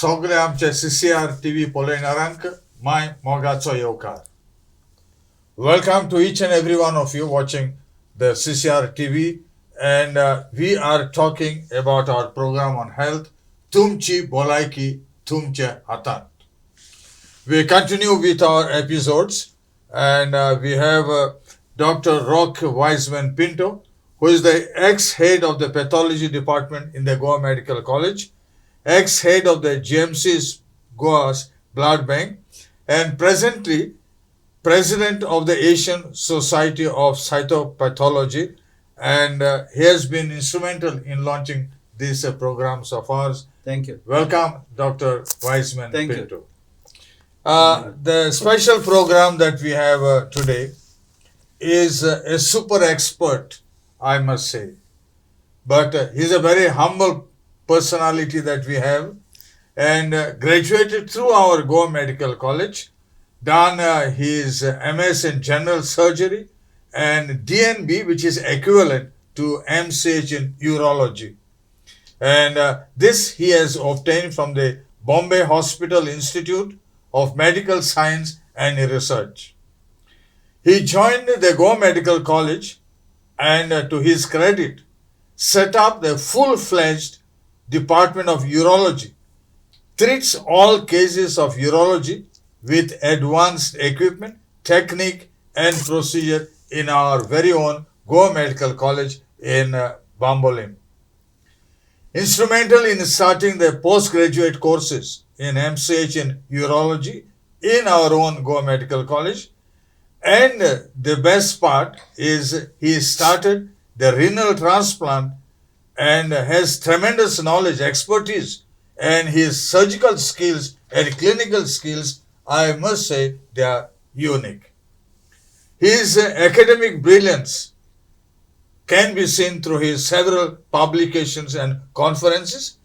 सगळे आमचे CCR TV पळयणाऱ्यांक my मोगाचो येवकार. Welcome to each and every one of you watching the CCR TV, and we are talking about our program on health, Tumchi, Bolaiki, Tumchea, Hatant. We continue with our episodes, and we have Dr. Rock Wiseman Pinto, who is the ex-head of the pathology department in the Goa Medical College, ex-head of the GMC's Goa's Blood Bank, and presently president of the Asian Society of Cytopathology, and he has been instrumental in launching these programs of ours. Thank you. Welcome, Dr. Wiseman Thank you. Pinto. The special program that we have today is a super expert, I must say. But he's a very humble personality that we have, and graduated through our Goa Medical College, done his MS in General Surgery and DNB, which is equivalent to MCH in Urology. And this he has obtained from the Bombay Hospital Institute of Medical Science and Research. He joined the Goa Medical College and to his credit, set up the full-fledged Department of Urology, treats all cases of urology with advanced equipment, technique and procedure in our very own Goa Medical College in Bambolim. Instrumental in starting the postgraduate courses in MCH in Urology in our own Goa Medical College. And the best part is he started the renal transplant and has tremendous knowledge, expertise, and his surgical skills and clinical skills, I must say, they are unique. His academic brilliance can be seen through his several publications and conferences,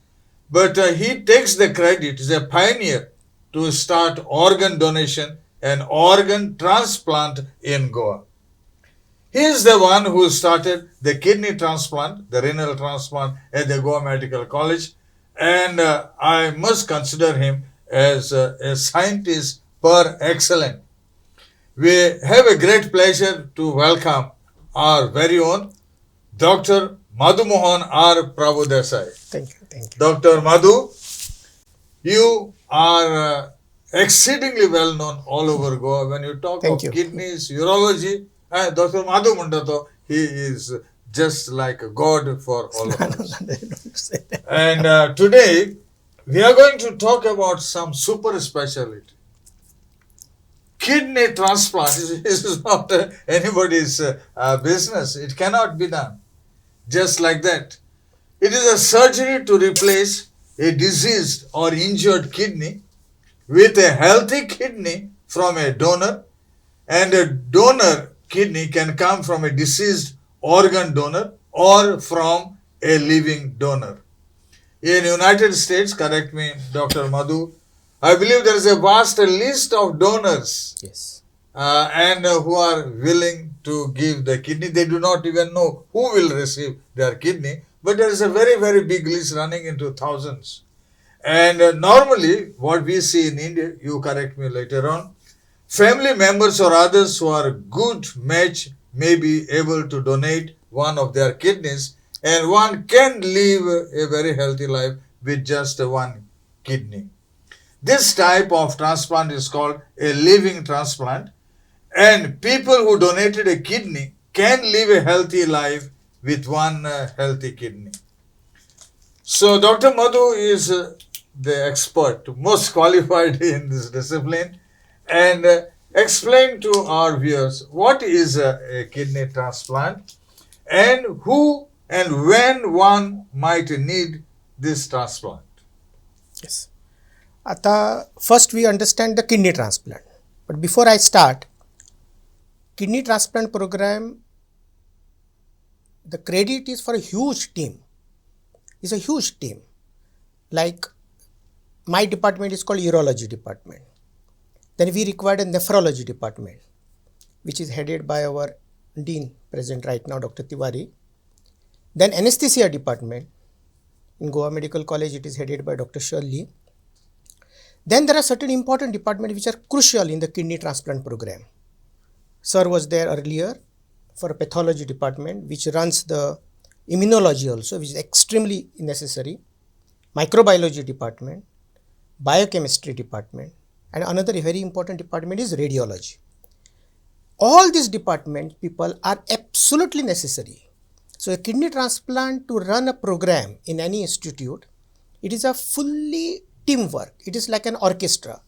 but he takes the credit as a pioneer to start organ donation and organ transplant in Goa. He is the one who started the kidney transplant, the renal transplant at the Goa Medical College, and I must consider him as a scientist per excellence. We have a great pleasure to welcome our very own Dr. Madhumohan R. Prabhudesai. Thank you. Dr. Madhu, you are exceedingly well known all over Goa. When you talk Thank of you. kidneys, urology, Dr. Madhu Mundato, he is just like a god for all of us. Don't say that. And today, we are going to talk about some super specialty. Kidney transplant is not anybody's business. It cannot be done just like that. It is a surgery to replace a diseased or injured kidney with a healthy kidney from a donor, and a donor kidney can come from a deceased organ donor or from a living donor. In United States, correct me, Dr. Madhu, I believe there is a vast list of donors Yes. and who are willing to give the kidney. They do not even know who will receive their kidney, but there is a very, very big list running into thousands. And normally, what we see in India, you correct me later on, family members or others who are a good match may be able to donate one of their kidneys, and one can live a very healthy life with just one kidney. This type of transplant is called a living transplant, and people who donated a kidney can live a healthy life with one healthy kidney. So Dr. Madhu is the expert, most qualified in this discipline, and explain to our viewers what is a kidney transplant and who and when one might need this transplant. Yes. First we understand the kidney transplant. But before I start, kidney transplant program, the credit is for a huge team. It's a huge team. Like my department is called urology department. Then we required a nephrology department, which is headed by our dean present right now, Dr. Tiwari. Then anesthesia department. In Goa Medical College, it is headed by Dr. Shirley. Then there are certain important departments which are crucial in the kidney transplant program. Sir was there earlier for a pathology department which runs the immunology also, which is extremely necessary, microbiology department, biochemistry department, and another very important department is radiology. All these department people are absolutely necessary. So a kidney transplant to run a program in any institute, it is a fully teamwork. It is like an orchestra.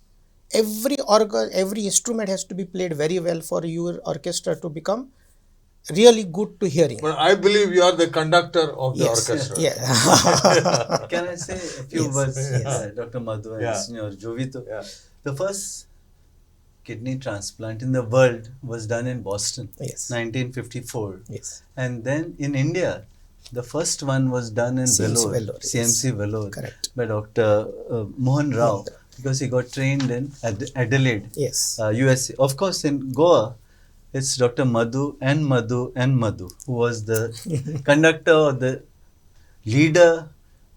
Every organ, every instrument has to be played very well for your orchestra to become really good to hearing. But I believe you are the conductor of the Yes, orchestra. yeah. Can I say a few Yes, words, yes. Dr. Madhu and Yeah. Sr. Jovito? Yeah. The first kidney transplant in the world was done in Boston, Yes. 1954. Yes. And then in India, the first one was done in CMC Vellore, Vellore, CMC yes. Vellore, Correct. by Dr. Mohan Rao, Mohan Rao. because he got trained in Adelaide, Yes. USA. Of course, in Goa, it's Dr. Madhu and Madhu and Madhu, who was the conductor or the leader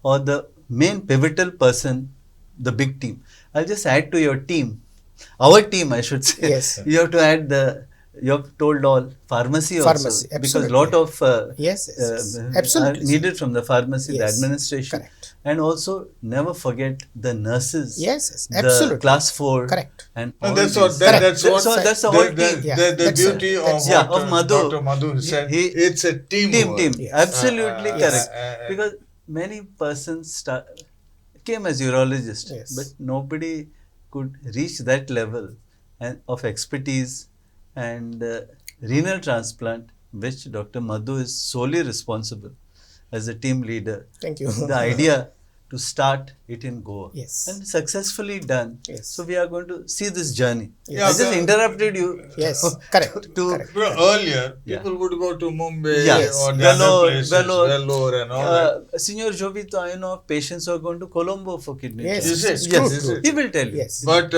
or the main pivotal person, the big team. I'll just add to your team, our team, I should say. Yes. You have to add you have told all pharmacy also. Pharmacy, Because absolutely. lot of Yes, yes. are Absolutely, sir. needed from the pharmacy, the Yes, administration. correct. And also never forget the nurses. Yes, yes, the absolutely. class 4. Correct. And And all that's these. what that's what So that's the whole team. Yeah, the that's beauty it. of That's Yeah, what of Madhu. Dr. Madhu said. He- It's a team. Team. Yes. Absolutely Yes. correct. Because many persons came as urologists, Yes. but nobody could reach that level and of expertise and renal transplant, which Dr. Madhu is solely responsible as a team leader. Thank you. The idea to start it in Goa. Yes. And successfully done. Yes. So we are going to see this journey. Yes. I just interrupted you. Yes, correct. To correct. Earlier, Yeah. people would go to Mumbai Yes. or the Vellore, other places, Vellore. Vellore and all that. Senior Jovito, I know patients who are going to Colombo for kidney Yes, transplant. Is it? true, Yes, true. he will tell you. Yes. But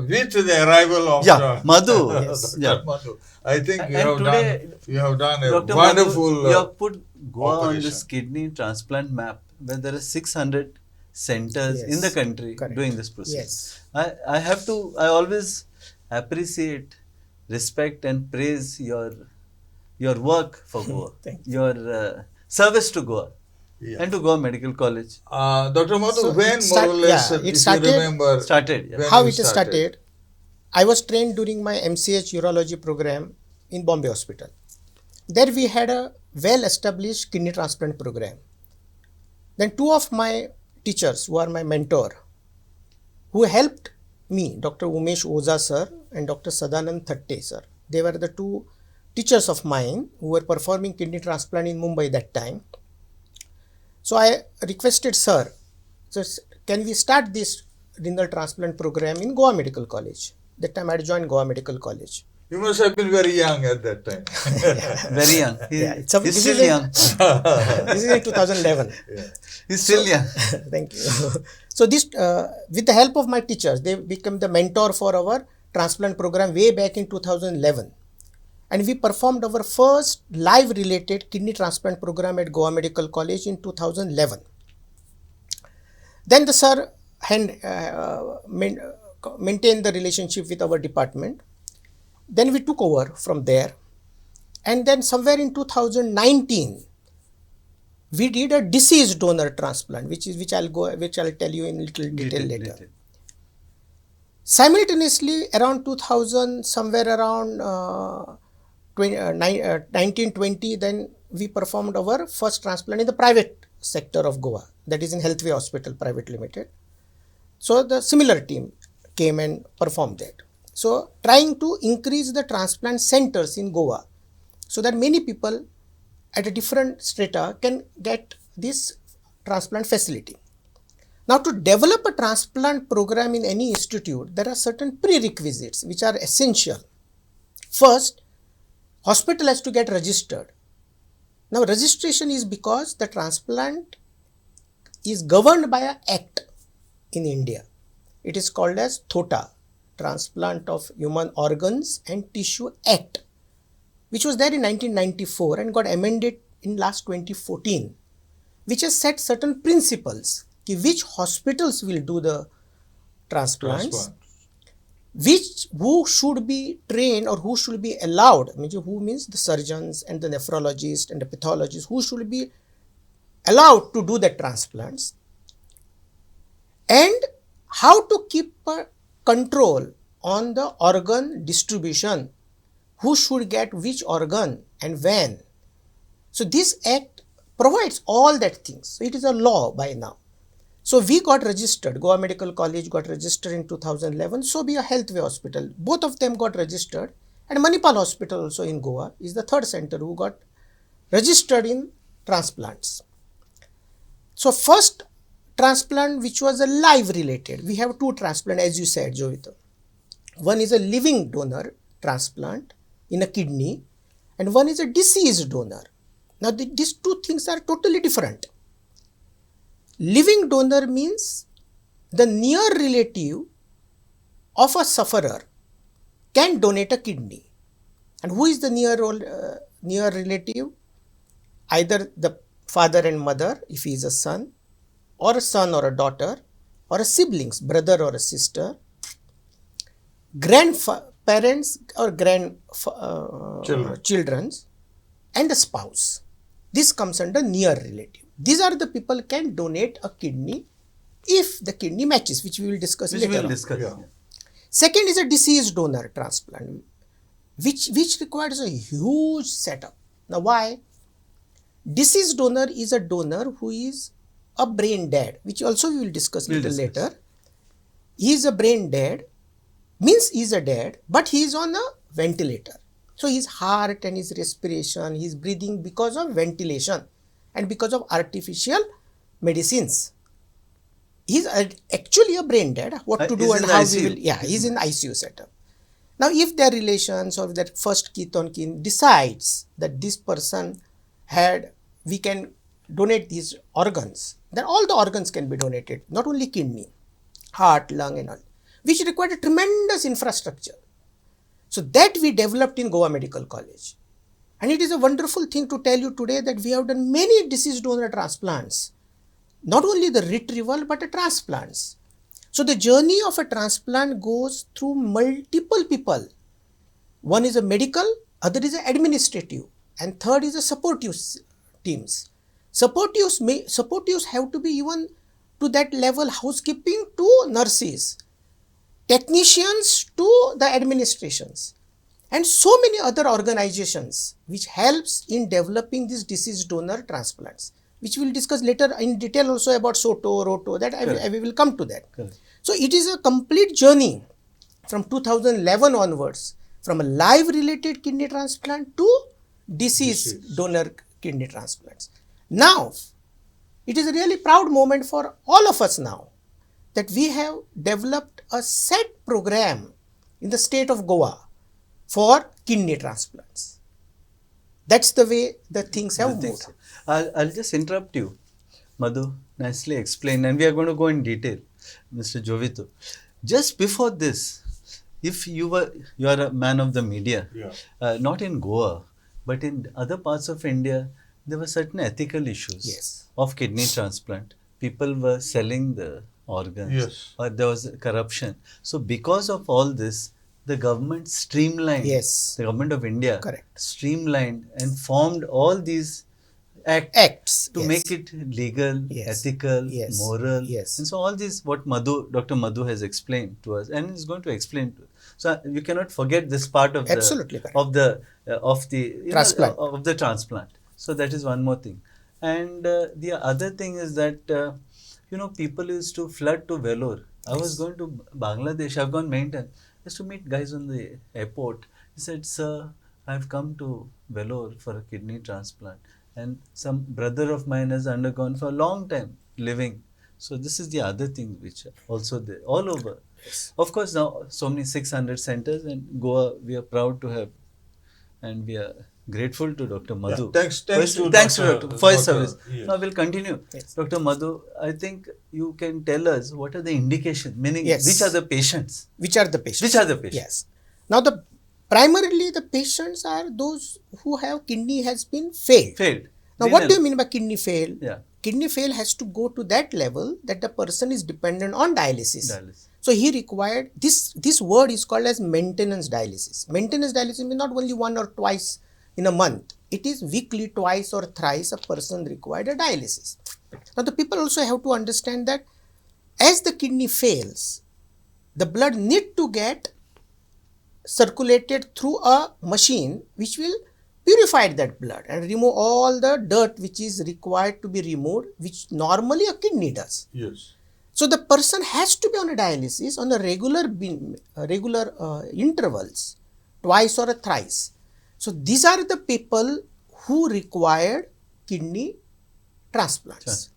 with the arrival of Yeah, Madhu. Yes. Yeah. Madhu, I think you And have today, you have done a Dr. wonderful Madhu, you have put Goa on this operation. kidney transplant map where there are 600 centers Yes. in the country Correct. doing this process. Yes. I always appreciate, respect and praise your work for Goa, Thank your service to Goa Yeah. and to Goa Medical College. Dr. Madhu, So when it more or less, it if started- you remember, Started. Yeah. when How you it started, I was trained during my MCH urology program in Bombay Hospital. There we had a well-established kidney transplant program. Then two of my teachers who are my mentor, who helped me, Dr. Umesh Oza sir and Dr. Sadanand Thatte sir. They were the two teachers of mine who were performing kidney transplant in Mumbai that time. So I requested sir, so can we start this renal transplant program in Goa Medical College? That time I had joined Goa Medical College. you must have been very young at that time. Very young. Yeah, He's this still is in- young. This is in 2011. He's still young. Thank you. So this, with the help of my teachers, they became the mentor for our transplant program way back in 2011. And we performed our first live related kidney transplant program at Goa Medical College in 2011. Then the sir maintained the relationship with our department. Then we took over from there. And then somewhere in 2019, we did a deceased donor transplant, which I'll tell you in little detail later. Simultaneously, around 2000, somewhere around 1920, then we performed our first transplant in the private sector of Goa, that is in Healthway Hospital Private Limited. So the similar team came and performed that. So trying to increase the transplant centers in Goa so that many people at a different strata can get this transplant facility. Now, to develop a transplant program in any institute, there are certain prerequisites which are essential. First, hospital has to get registered. Now, registration is because the transplant is governed by an act in India. It is called as THOTA, Transplant of Human Organs and Tissue Act, which was there in 1994 and got amended in last 2014, which has set certain principles which hospitals will do the transplants, Transplant. who should be trained or who should be allowed, I mean, who means the surgeons and the nephrologists and the pathologists, who should be allowed to do the transplants, and how to keep control on the organ distribution, who should get which organ and when. So this act provides all that things. So it is a law by now. So we got registered, Goa Medical College got registered in 2011, so be a Healthway Hospital. Both of them got registered, and Manipal Hospital also in Goa is the third center who got registered in transplants. So first transplant, which was a live related, we have two transplant as you said, Jovita. One is a living donor transplant in a kidney, and one is a deceased donor. Now these two things are totally different. Living donor means the near relative of a sufferer can donate a kidney. And who is the near relative? Either the father and mother, if he is a son or a daughter, or a siblings, brother or a sister, grandparents or children, and the spouse. This comes under near relative. These are the people can donate a kidney if the kidney matches, which we will discuss later. Yeah. Second is a deceased donor transplant, which requires a huge setup. Now why? Deceased donor is a donor who is a brain dead, which also we will discuss later. He is a brain dead, means he is a dead, but he is on a ventilator. So his heart and his respiration, he is breathing because of ventilation and because of artificial medicines. He is actually a brain dead. What to do and how we will. Yeah, he is in ICU setup. Now, if their relations or that first kith on kin decides that this person we can donate these organs, then all the organs can be donated, not only kidney, heart, lung and all, which required a tremendous infrastructure. So that we developed in Goa Medical College. And it is a wonderful thing to tell you today that we have done many deceased donor transplants. Not only the retrieval, but the transplants. So the journey of a transplant goes through multiple people. One is a medical, other is an administrative, and third is a supportive teams. Supportives have to be even to that level, housekeeping to nurses, technicians to the administrations, and so many other organizations which helps in developing these deceased donor transplants, which we will discuss later in detail also about SOTO, ROTO, that I will come to that. Correct. So it is a complete journey from 2011 onwards, from a live related kidney transplant to deceased donor kidney transplants. Now, it is a really proud moment for all of us now that we have developed a set program in the state of Goa for kidney transplants. That's the way the things have moved. I'll just interrupt you. Madhu nicely explained, and we are going to go in detail, Mr. Jovito. Just before this, if you are a man of the media, not in Goa, but in other parts of India, there were certain ethical issues of kidney transplant. People were selling the organs, or there was corruption. So because of all this, the government streamlined, the government of India streamlined and formed all these acts to make it legal, ethical, moral. And so all these, what Dr. Madhu has explained to us and is going to explain to us. So you cannot forget this part of the transplant. So that is one more thing. And the other thing is that people used to flood to Vellore. I was going to Bangladesh. I've gone many times. I used to meet guys on the airport. He said, "Sir, I've come to Vellore for a kidney transplant, and some brother of mine has undergone for a long time living." So this is the other thing which also there all over. Of course, now so many 600 centers, and Goa we are proud to have, and we are grateful to Dr. Madhu. Thanks to Dr. for his service. Now we'll continue. Dr. Madhu, I think you can tell us what are the indications, meaning which are the patients? Which are the patients? Yes. Now primarily the patients are those who have kidney has been failed. Now what do you mean by kidney fail? Kidney fail has to go to that level that the person is dependent on dialysis. So he required this word is called as maintenance dialysis. Maintenance dialysis means not only one or twice in a month. It is weekly, twice or thrice a person required a dialysis. Now the people also have to understand that as the kidney fails, the blood need to get circulated through a machine which will purify that blood and remove all the dirt which is required to be removed, which normally a kidney does. Yes. So the person has to be on a dialysis on a regular intervals, twice or thrice. So these are the people who required kidney transplants. Sure.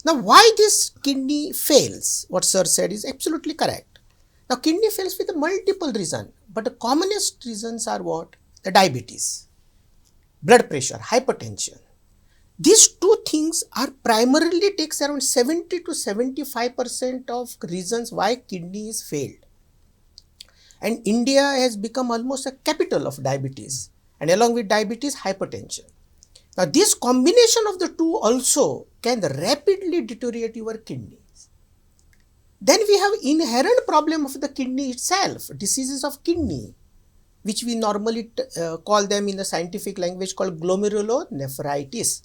Now why this kidney fails, what sir said is absolutely correct. Now kidney fails with multiple reasons, but the commonest reasons are what? The diabetes, blood pressure, hypertension. These two things are primarily takes around 70 to 75% of reasons why kidney is failed. And India has become almost a capital of diabetes, and along with diabetes, hypertension. Now this combination of the two also can rapidly deteriorate your kidneys. Then we have inherent problem of the kidney itself, diseases of kidney, which we normally call them in the scientific language called glomerulonephritis.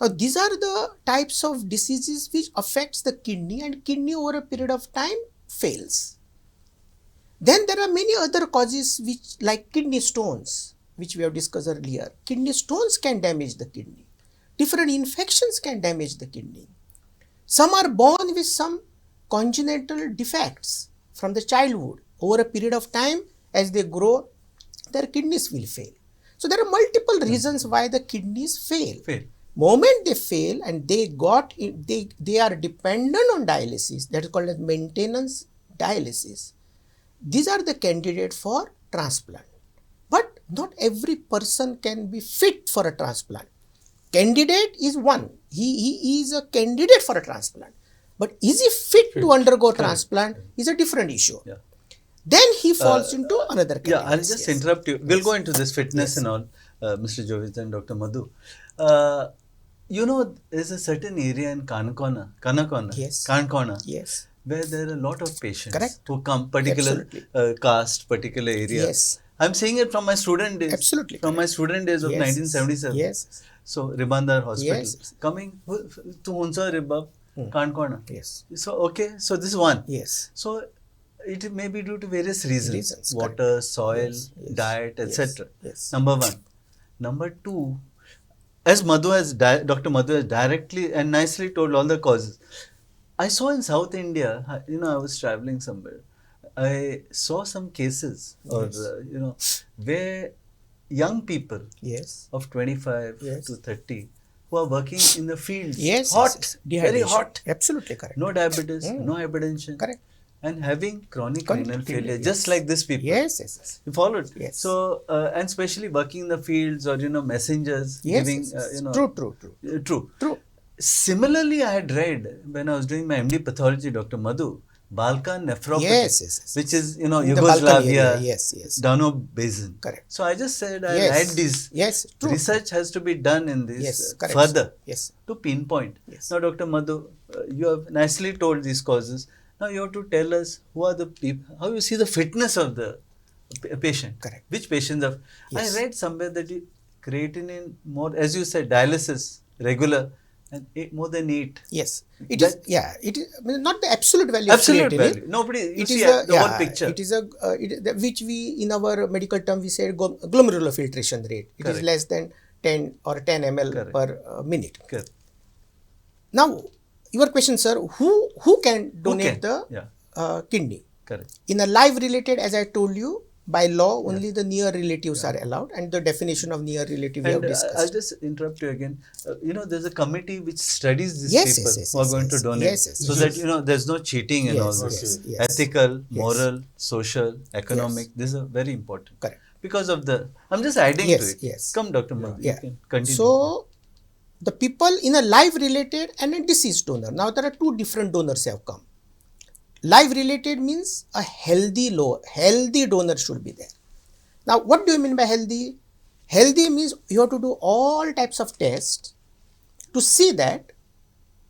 Now these are the types of diseases which affects the kidney, and kidney over a period of time fails. Then there are many other causes which like kidney stones, which we have discussed earlier. Kidney stones can damage the kidney. Different infections can damage the kidney. Some are born with some congenital defects from the childhood. Over a period of time, as they grow, their kidneys will fail. So there are multiple reasons why the kidneys fail. Moment they fail and they are dependent on dialysis, that is called as maintenance dialysis. These are the candidates for transplant. But not every person can be fit for a transplant. Candidate is one. He is a candidate for a transplant. But is he fit to undergo transplant is a different issue. Yeah. Then he falls into another category. Yeah, I'll just interrupt you. We'll go into this fitness and all, Mr. Jovit and Dr. Madhu. There's a certain area in Kanakona, where there are a lot of patients who come, particular caste, particular area. Yes. I'm saying it from my student days. Absolutely. From my student days of 1977. Yes. So, Ribandar Hospital. Yes. Coming to Hunsa Ribab, Kanakona. Yes. So, okay. So, this is one. Yes. So, it may be due to various reasons. Water, correct. soil, diet, etc. Yes. Number one. Number two, as Dr. Madhu has directly and nicely told all the causes. I saw in South India, I was traveling somewhere. I saw some cases where young people of 25 to 30 who are working in the fields, very hot, absolutely correct. No diabetes, no hypertension, correct, and having chronic renal failure, just like this people. Yes. You followed? Yes. So, and especially working in the fields or, messengers, giving, True. Similarly, I had read when I was doing my MD pathology, Dr. Madhu, Balkan nephropathy, which is, Yugoslavia, Danube Basin. Correct. So, I just said I read this. Yes, true. Research has to be done in this correct. further Yes. to pinpoint. Yes. Now, Dr. Madhu, you have nicely told these causes. Now, you have to tell us who are the people, how you see the fitness of the patient. Correct. Which patients have. Yes. I read somewhere that creatinine more, as you said, dialysis, regular, and more than 8. Yes. It is not the absolute value of absolute creatinine. Value. Nobody, you see the whole picture. It is which we, in our medical term, we say glomerular filtration rate. It is less than 10 or 10 ml per minute. Correct. Now, your question, sir, who can donate the kidney? Correct. In a live related, as I told you, by law, only the near relatives are allowed, and the definition of near relative we have discussed. I'll just interrupt you again. There's a committee which studies these people who are going to donate, so that there's no cheating and all this. Ethical, moral, social, economic. This is very important. Correct. Because of I'm just adding to it. Yes. Come, Dr. Madhu, you can continue. So, the people in a live related and a deceased donor. Now, there are two different donors have come. Live related means a healthy donor should be there. Now, what do you mean by healthy? Healthy means you have to do all types of tests to see that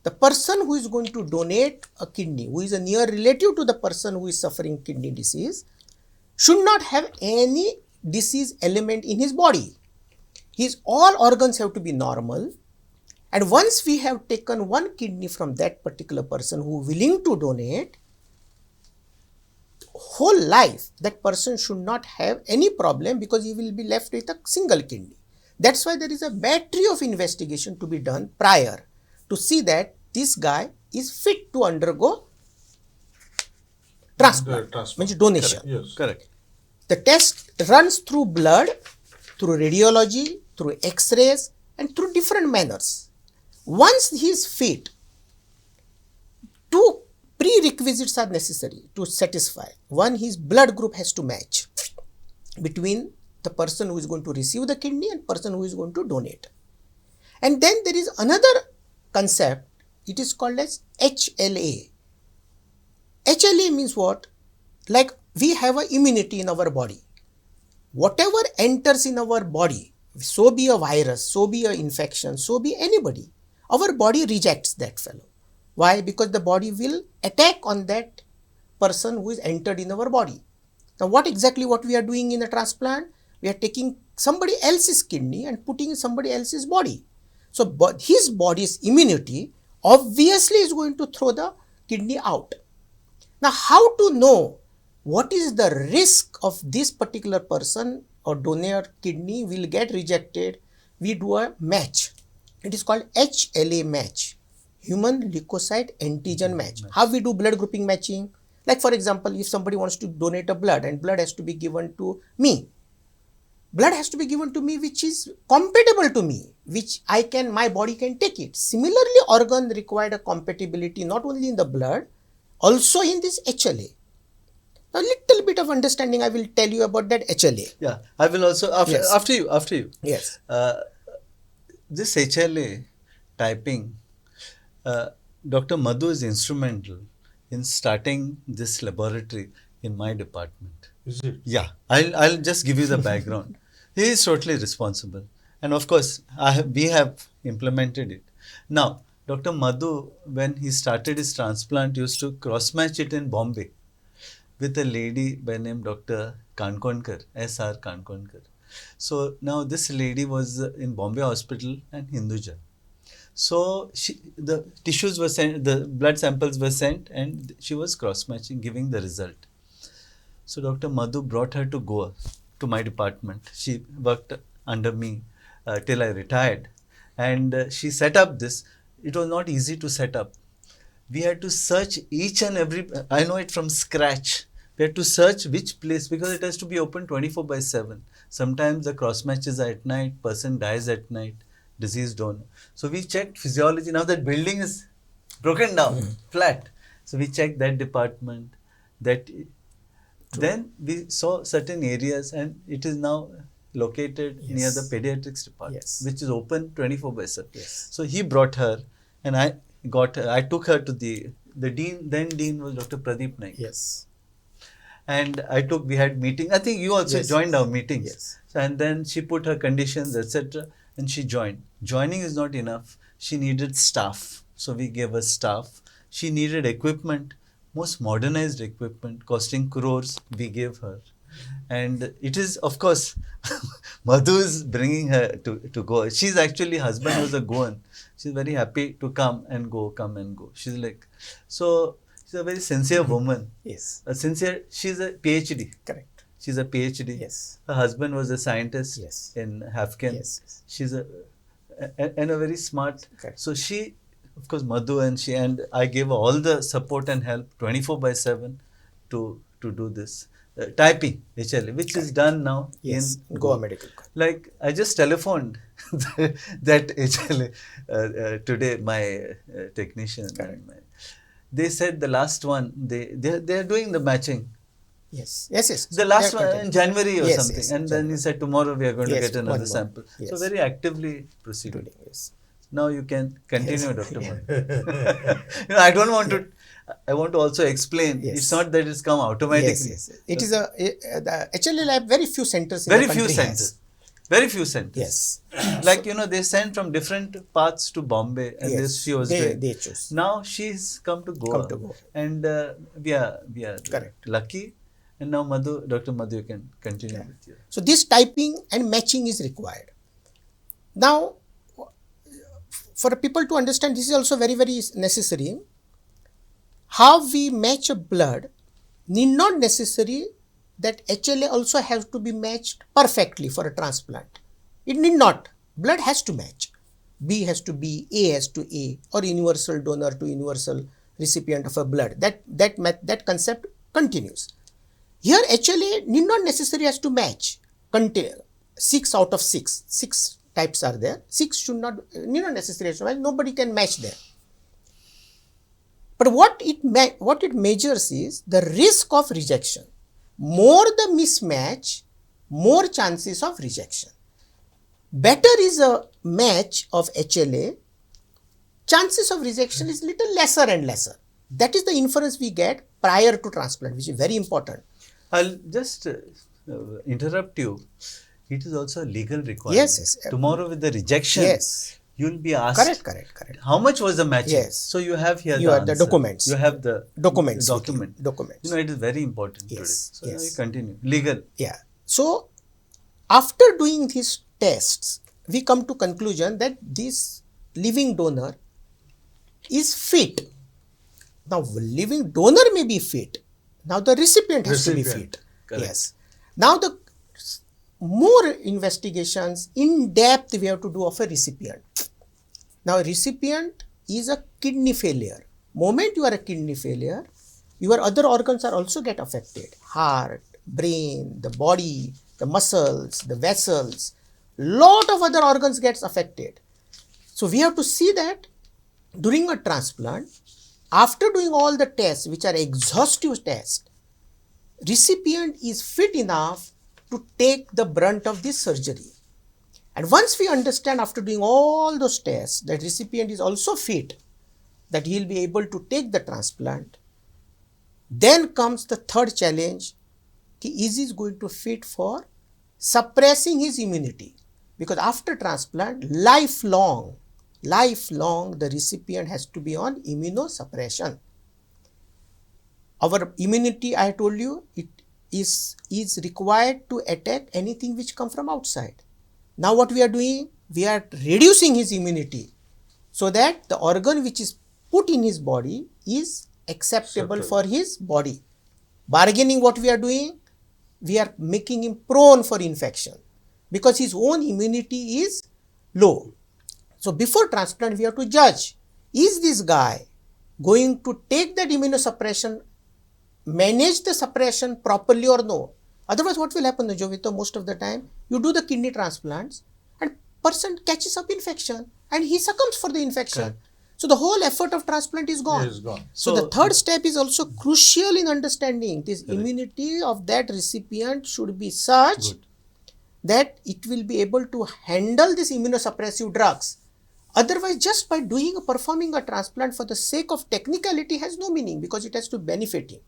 the person who is going to donate a kidney, who is a near relative to the person who is suffering kidney disease, should not have any disease element in his body. His all organs have to be normal. And once we have taken one kidney from that particular person who is willing to donate, whole life that person should not have any problem because he will be left with a single kidney. That's why there is a battery of investigation to be done prior to see that this guy is fit to undergo transplant, means donation. Yes. Correct. The test runs through blood, through radiology, through x-rays and through different manners. Once he is fit, two prerequisites are necessary to satisfy. One, his blood group has to match between the person who is going to receive the kidney and person who is going to donate. And then there is another concept, it is called as HLA. HLA means what? Like we have an immunity in our body. Whatever enters in our body, so be a virus, so be an infection, so be anybody, our body rejects that fellow. Why? Because the body will attack on that person who is entered in our body. Now what we are doing in a transplant? We are taking somebody else's kidney and putting in somebody else's body. So his body's immunity obviously is going to throw the kidney out. Now how to know what is the risk of this particular person or donor kidney will get rejected? We do a match. It is called HLA match, human leukocyte antigen match. How we do blood grouping matching? Like for example, if somebody wants to donate a blood and blood has to be given to me, blood has to be given to me which is compatible to me, which my body can take it. Similarly, organ required a compatibility not only in the blood, also in this HLA. Now, little bit of understanding I will tell you about that HLA. Yeah, I will also, after you. Yes. This HLA typing, Dr. Madhu is instrumental in starting this laboratory in my department. Is it? Yeah, I'll just give you the background. He is totally responsible. And of course, we have implemented it. Now, Dr. Madhu, when he started his transplant, used to cross-match it in Bombay with a lady by name Dr. Kankonkar, S.R. Kankonkar. So now this lady was in Bombay Hospital and Hinduja. So the tissues were sent, the blood samples were sent, and she was cross-matching, giving the result. So Dr. Madhu brought her to Goa, to my department. She worked under me till I retired. And she set up this. It was not easy to set up. We had to search each and every, I know it from scratch. We had to search which place, because it has to be open 24/7. Sometimes the cross matches are at night, person dies at night, deceased donor. So we checked physiology. Now that building is broken down, flat. So we checked that department. Then we saw certain areas, and it is now located near the pediatrics department, which is open 24/7. Yes. So he brought her, and I took her to the dean. Then dean was Dr. Pradeep Naik. Yes. And we had meeting. I think you also joined our meetings. Yes. So, and then she put her conditions, etc. And she joined. Joining is not enough. She needed staff. So we gave her staff. She needed equipment, most modernized equipment, costing crores. We gave her. And it is, of course, Madhu is bringing her to Goa. She's actually, husband was a Goan. She's very happy to come and go. She's like, so she's a very sincere woman. Yes. She's a PhD. Correct. She's a PhD. Yes. Her husband was a scientist in Hatant. Yes. She's a very smart. Correct. So she, of course, Madhu and I gave her all the support and help 24/7 to do this. Typing HLA, which is done now in Goa Medical College. Like I just telephoned that HLA today, my technician. They said the last one, they are doing the matching. Yes. The last one in January or something. Yes, and then he said tomorrow we are going to get another sample. Yes. So very actively proceeding. Yes. Now you can continue, Dr. Madhu. I don't want to. I want to also explain. It's not that it's come automatically. It is the HLA lab. Very few centers in very the country few centers. Very few centers. Yes. Like, they sent from different paths to Bombay, and Yes. this she was They- doing. they choose. Now she's come to Goa. to Goa. And we are Correct. lucky. And now Dr. Madhu, you can continue with you. So this typing and matching is required. Now, for people to understand, this is also very, very necessary. How we match a blood need not necessary that HLA also has to be matched perfectly for a transplant. It need not. Blood has to match. B has to B, A has to A, or universal donor to universal recipient of a blood. That concept continues. Here HLA need not necessarily has to match. 6 out of 6. 6 types are there. 6 need not necessarily has to match. Nobody can match them. But what it measures is the risk of rejection. More the mismatch, more chances of rejection. Better is a match of HLA, chances of rejection is little lesser and lesser. That is the inference we get prior to transplant, which is very important. I'll just interrupt you. It is also a legal requirement. Yes. Tomorrow with the rejection, Yes. you'll be asked. Correct. How much was the matching? Yes. So you have here You the have the answer. documents. You have the Documents. document. Documents. It is very important Yes, today. So now yes. you continue. Legal. Yeah. So, after doing these tests, we come to conclusion that this living donor is fit. Now, living donor may be fit. Now, the recipient has to be Recipient. fit. Correct. Yes. Now, the more investigations in depth we have to do of a recipient. Now, recipient is a kidney failure. Moment you are a kidney failure, your other organs are also get affected. Heart, brain, the body, the muscles, the vessels, lot of other organs gets affected. So we have to see that during a transplant, after doing all the tests, which are exhaustive tests, recipient is fit enough to take the brunt of this surgery. And once we understand after doing all those tests that recipient is also fit, that he will be able to take the transplant, then comes the third challenge. Is he going to fit for suppressing his immunity? Because after transplant, lifelong, the recipient has to be on immunosuppression. Our immunity, I told you, it is required to attack anything which comes from outside. Now what we are doing? We are reducing his immunity so that the organ which is put in his body is acceptable for his body. Bargaining, what we are doing? We are making him prone for infection because his own immunity is low. So before transplant, we have to judge, is this guy going to take that immunosuppression, manage the suppression properly or no? Otherwise, what will happen, Jovito, most of the time, you do the kidney transplants and person catches up infection and he succumbs for the infection. Correct. So the whole effort of transplant is gone. Is gone. So the third step is also crucial in understanding this immunity of that recipient should be such that it will be able to handle these immunosuppressive drugs. Otherwise, just by performing a transplant for the sake of technicality has no meaning because it has to benefit him.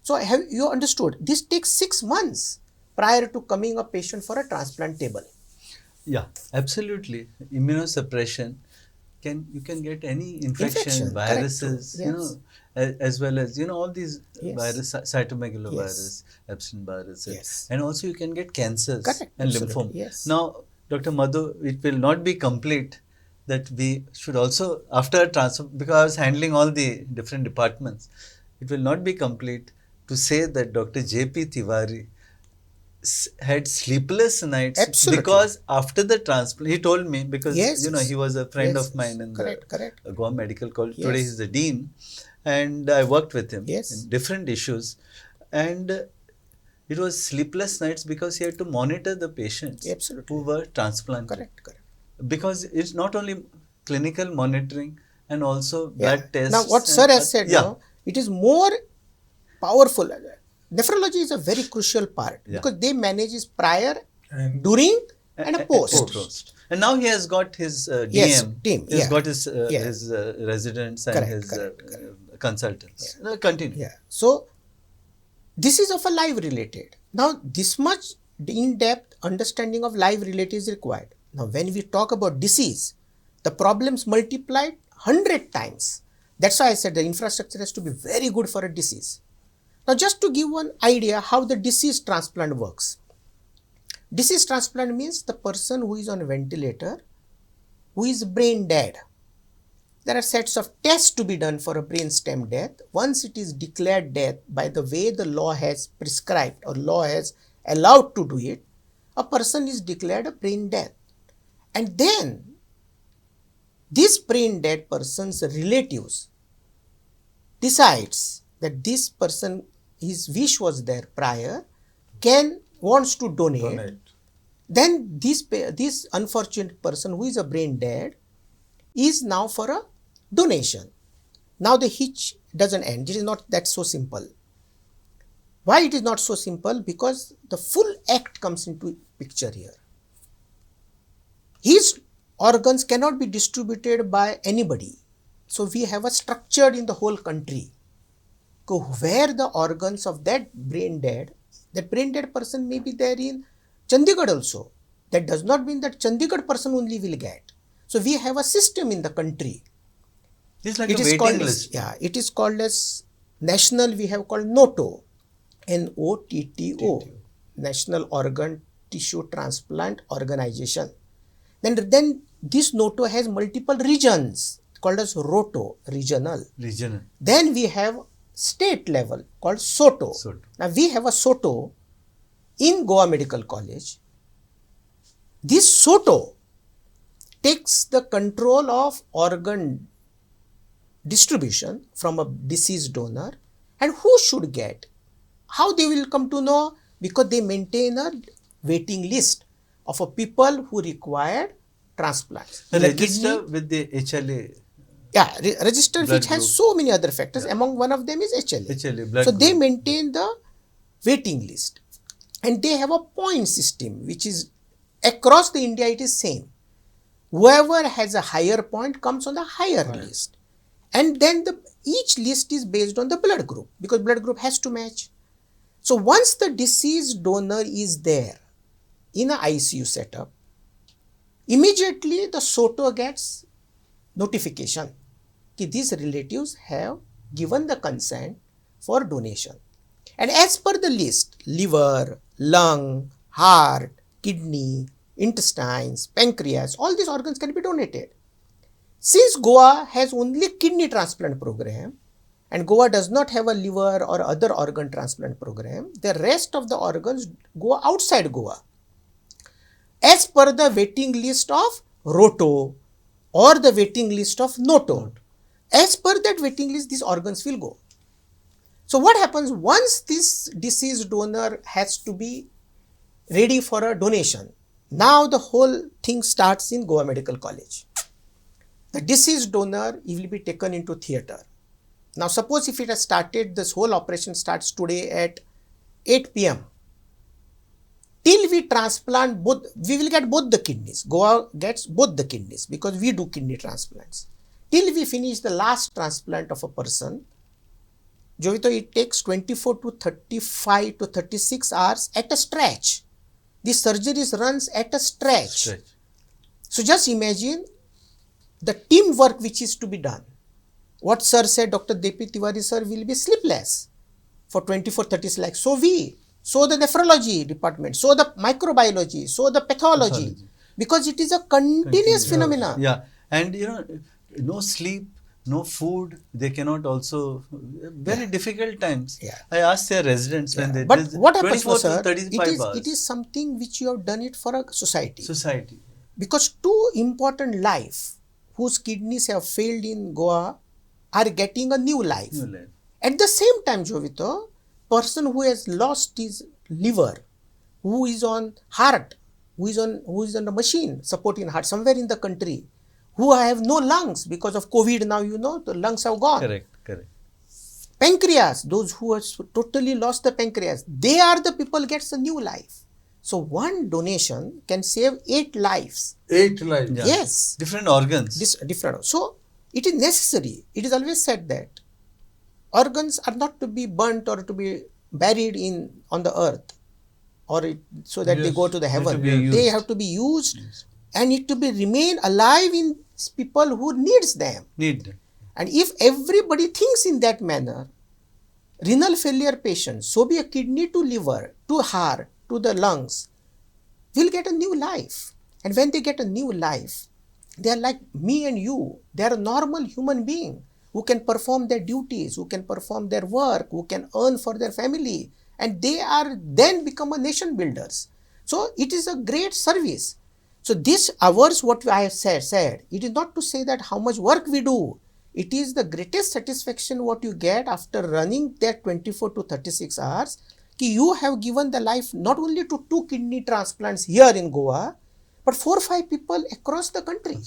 So have you understood? This takes 6 months prior to coming a patient for a transplant table. Yeah, absolutely. Immunosuppression. You can get any infection, viruses, Yes. As well as, all these Yes. virus, cytomegalovirus, Epstein-Barr, Yes. and also you can get cancers Correct, and absolutely, lymphoma. yes. Now, Dr. Madhu, it will not be complete that we should also, after transfer, because I was handling all the different departments, it will not be complete to say that Dr. J.P. Tiwari had sleepless nights. Absolutely. Because after the transplant, he told me, because Yes. he was a friend Yes. of mine in Correct. the Goa Medical College. Yes. Today he's the dean, and I worked with him Yes. in different issues, and it was sleepless nights because he had to monitor the patients Absolutely. who were transplanted. Correct. Because it's not only clinical monitoring and also blood tests. Now, what sir has said, it is more powerful. Nephrology is a very crucial part because they manage his prior, And- during, and a post. And now he has got his DM. Yes, team, He's yeah. got his Yeah. residents and Correct, his correct. consultants. Continue. Yeah. So, this is of a live related. Now, this much the in-depth understanding of live relatives is required. Now, when we talk about disease, the problems multiplied 100 times. That's why I said the infrastructure has to be very good for a disease. Now, just to give one idea how the disease transplant works. Disease transplant means the person who is on a ventilator, who is brain dead. There are sets of tests to be done for a brainstem death. Once it is declared death by the way the law has prescribed or law has allowed to do it, a person is declared a brain death. And then this brain dead person's relatives decides that this person, his wish was there prior, wants to donate. Then this unfortunate person who is a brain dead is now for a donation. Now the hitch doesn't end. It is not that so simple. Why it is not so simple? Because the full act comes into picture here. His organs cannot be distributed by anybody. So we have a structure in the whole country where the organs of that brain dead person may be there in Chandigarh also. That does not mean that Chandigarh person only will get. So we have a system in the country. It's like a waiting list. It is called as national, we have called NOTO, N-O-T-T-O, National Organ Tissue Transplant Organization. Then this NOTO has multiple regions called as ROTO, regional. Then we have state level called SOTO. Now we have a SOTO in Goa Medical College. This SOTO takes the control of organ distribution from a deceased donor and who should get. How they will come to know? Because they maintain a waiting list of a people who require transplants. Register with the HLA. Register which has so many other factors. Among one of them is HLA. So they maintain the waiting list. And they have a point system which is across the India it is same. Whoever has a higher point comes on the higher list. And then each list is based on the blood group because blood group has to match. So once the deceased donor is there in an ICU setup, immediately the SOTO gets notification that these relatives have given the consent for donation. And as per the list, liver, lung, heart, kidney, intestines, pancreas, all these organs can be donated. Since Goa has only kidney transplant program and Goa does not have a liver or other organ transplant program, the rest of the organs go outside Goa. As per the waiting list of ROTO or the waiting list of NOTO, as per that waiting list, these organs will go. So what happens once this deceased donor has to be ready for a donation? Now the whole thing starts in Goa Medical College. The deceased donor will be taken into theatre. Now suppose if it has started, this whole operation starts today at 8 p.m. Till we transplant both, we will get both the kidneys. Goa gets both the kidneys because we do kidney transplants. Till we finish the last transplant of a person, Jovito, it takes 24 to 35 to 36 hours at a stretch. The surgeries runs at a stretch. So just imagine the teamwork which is to be done. What sir said, Dr. Depi Tiwari sir will be sleepless for 24-36 lakhs. So the nephrology department, so the microbiology, so the pathology. Because it is a continuous phenomenon. And no sleep, no food, they cannot also, very difficult times. I asked their residents when they But what happens, 24 sir, to 35 hours. it is something which you have done it for a society. Society. Because two important life whose kidneys have failed in Goa are getting a new life. At the same time, Jovito, person who has lost his liver, who is on heart, who is on a machine supporting heart somewhere in the country, who have no lungs because of COVID now, the lungs have gone. Correct. Pancreas, those who have totally lost the pancreas, they are the people gets a new life. So one donation can save 8 lives. 8 lives? Yes. Different organs. Different. So it is necessary. It is always said that organs are not to be burnt or to be buried on the earth. so that they Yes. go to the They have to heaven. be They used. have to be used and need to be remain alive in people who needs them. Need. And if everybody thinks in that manner, renal failure patients, so be a kidney to liver, to heart, to the lungs, will get a new life. And when they get a new life, they are like me and you. They are a normal human being who can perform their duties, who can perform their work, who can earn for their family. And they are then become a nation builders. So it is a great service. So this hours what I have said, it is not to say that how much work we do. It is the greatest satisfaction what you get after running that 24 to 36 hours. Ki you have given the life not only to 2 kidney transplants here in Goa, but 4 or 5 people across the country.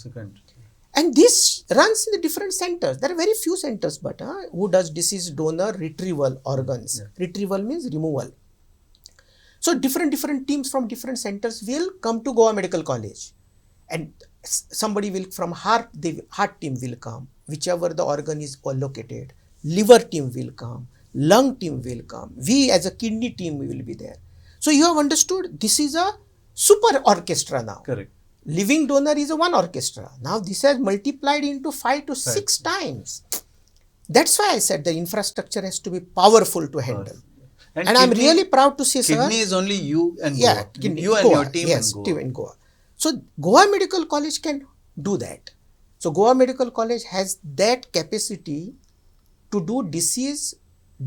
And this runs in the different centers. There are very few centers, but who does deceased donor retrieval organs. Yeah. Retrieval means removal. So different teams from different centers will come to Goa Medical College, and somebody will from heart team will come, whichever the organ is located. Liver team will come, lung team will come. We as a kidney team will be there. So you have understood this is a super orchestra now. Correct. Living donor is a one orchestra. Now this has multiplied into 5 to 6 times. That's why I said the infrastructure has to be powerful to handle. And I'm kidney- really proud to say, sir. Kidney is only you and Yeah, Goa. kidney, You and Goa, your team yes, in Goa. team in Goa. So Goa Medical College can do that. So Goa Medical College has that capacity to do disease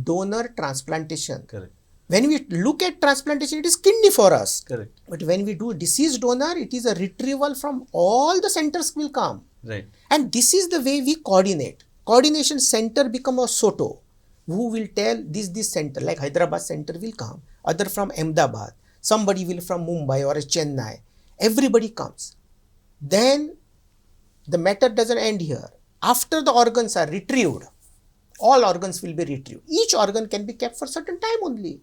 donor transplantation. Correct. When we look at transplantation, it is kidney for us. Correct. But when we do disease donor, it is a retrieval from all the centers will come. Right. And this is the way we coordinate. Coordination center become a SOTO, who will tell this center, like Hyderabad center will come, other from Ahmedabad, somebody will from Mumbai or Chennai. Everybody comes. Then the matter doesn't end here. After the organs are retrieved, all organs will be retrieved. Each organ can be kept for certain time only.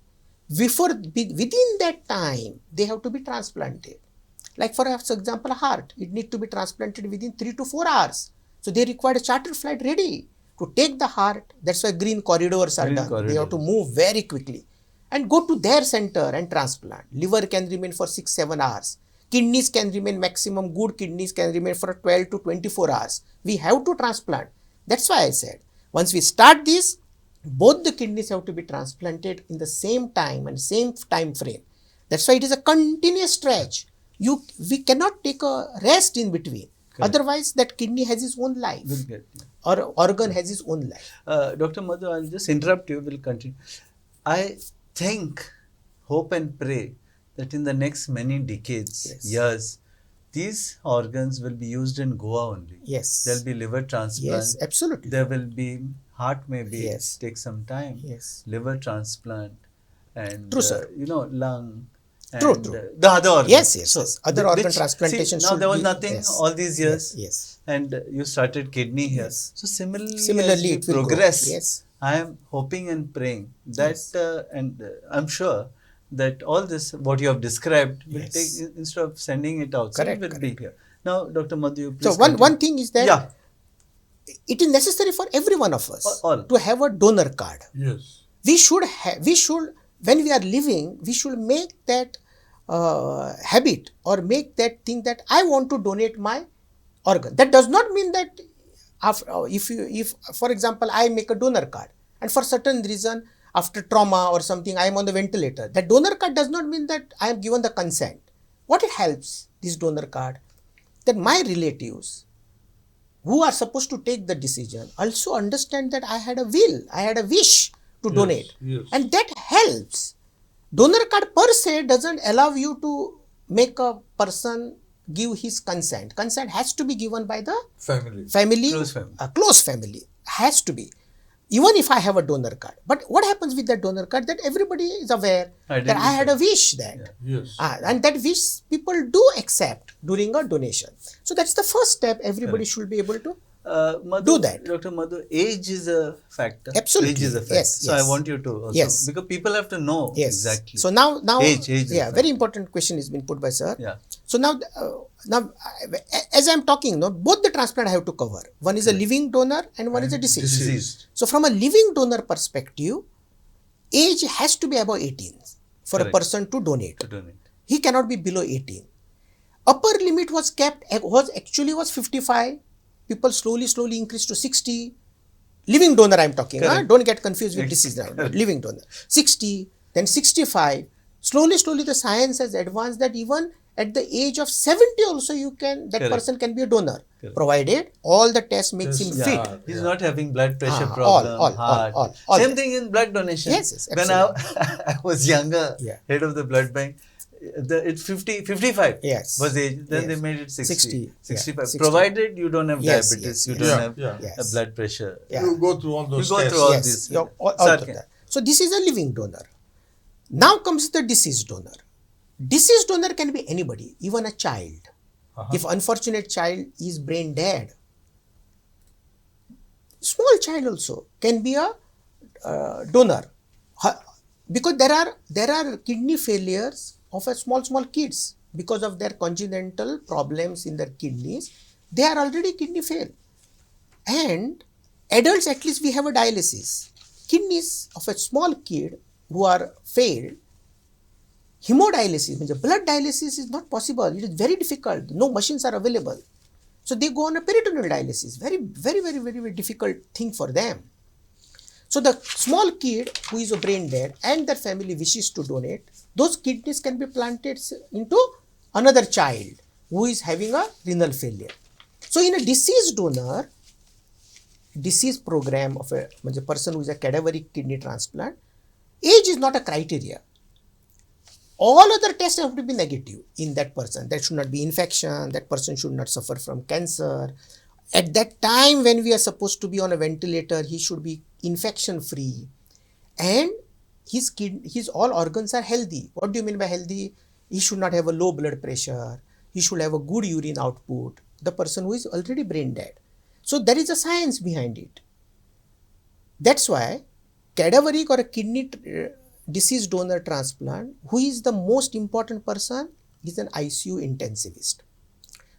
Within that time, they have to be transplanted. Like for example, a heart, it needs to be transplanted within 3 to 4 hours. So they require a charter flight ready to take the heart. That's why green corridors are done. They have to move very quickly and go to their center and transplant. Liver can remain for 6-7 hours. Kidneys can remain maximum, good kidneys can remain for 12 to 24 hours. We have to transplant. That's why I said, once we start this, both the kidneys have to be transplanted in the same time and same time frame. That's why it is a continuous stretch. We cannot take a rest in between. Correct. Otherwise, that kidney has its own life. Or organ has its own life. Dr. Madhu, I'll just interrupt you. We'll continue. I think, hope and pray that in the next many decades, years, these organs will be used in Goa only. Yes. There'll be liver transplant. Yes, absolutely. There will be heart maybe. Yes. Take some time. Yes. Liver transplant and True, sir. lung. And True. The other organs. Yes. Other organ transplantation. Now there was nothing all these years. Yes. And you started kidney here. Yes. So similarly it will progress. Go. Yes. I am hoping and praying that, and I'm sure that all this, what you have described, will take, instead of sending it outside, Correct, will be here. Now, Dr. Madhu, please So one thing is that it is necessary for every one of us to have a donor card. Yes. We should, when we are living, we should make that habit or make that thing that I want to donate my organ. That does not mean that if for example, I make a donor card and for certain reason, after trauma or something, I am on the ventilator. That donor card does not mean that I am given the consent. What it helps, this donor card, that my relatives who are supposed to take the decision also understand that I had a will, I had a wish to donate. Yes. And that helps. Donor card per se doesn't allow you to make a person give his consent. Consent has to be given by the family, Close family. A close family has to be. Even if I have a donor card. But what happens with that donor card? That everybody is aware that I had a wish that. Yes. And that wish people do accept during a donation. So that's the first step. Everybody should be able to Madhu, do that. Dr. Madhu, age is a factor. Absolutely. Age is a factor. Yes, so I want you to also, because people have to know exactly. So now age is a very important question has been put by sir. Yeah. So now as I'm talking, both the transplant I have to cover. One is a living donor and one is a deceased. So from a living donor perspective, age has to be above 18. for a Correct. person to donate. To donate. He cannot be below 18. Upper limit was kept, was 55. People slowly increased to 60. Living donor I'm talking. Correct. Don't get confused with Ex- deceased now. correct. Living donor. 60, then 65. Slowly the science has advanced that even at the age of 70 also that Correct. person can be a donor. Correct. Provided all the tests makes him Yes, fit. yeah. He's not having blood pressure Ah, problem, all, heart. all Same that. thing in blood donation. Yes, When I was younger, Yeah. head of the blood bank, it's 55 Yes. was the age. Then Yes. they made it 60. 65. Yeah, 60. Provided you don't have Yes, diabetes, yes, you yes. don't Yeah, have yeah. Yes. blood pressure. Yeah. You go through all those You go tests. through all Yes, this. you're out Sir, of that. So this is a living donor. Now comes the deceased donor. Deceased donor can be anybody, even a child. If unfortunate child is brain dead, small child also can be a donor. Because there are kidney failures of a small kids because of their congenital problems in their kidneys. They are already kidney fail. And adults, at least we have a dialysis. Kidneys of a small kid who are failed, hemodialysis, means blood dialysis is not possible. It is very difficult. No machines are available. So they go on a peritoneal dialysis. Very difficult thing for them. So the small kid who is brain dead and their family wishes to donate, those kidneys can be planted into another child who is having a renal failure. So in a deceased donor, disease program of a person who is a cadaveric kidney transplant, age is not a criteria. All other tests have to be negative in that person. There should not be infection. That person should not suffer from cancer. At that time when we are supposed to be on a ventilator, he should be infection free. And his all organs are healthy. What do you mean by healthy? He should not have a low blood pressure. He should have a good urine output. The person who is already brain dead. So there is a science behind it. That's why cadaveric or a kidney deceased donor transplant, who is the most important person, is an ICU intensivist.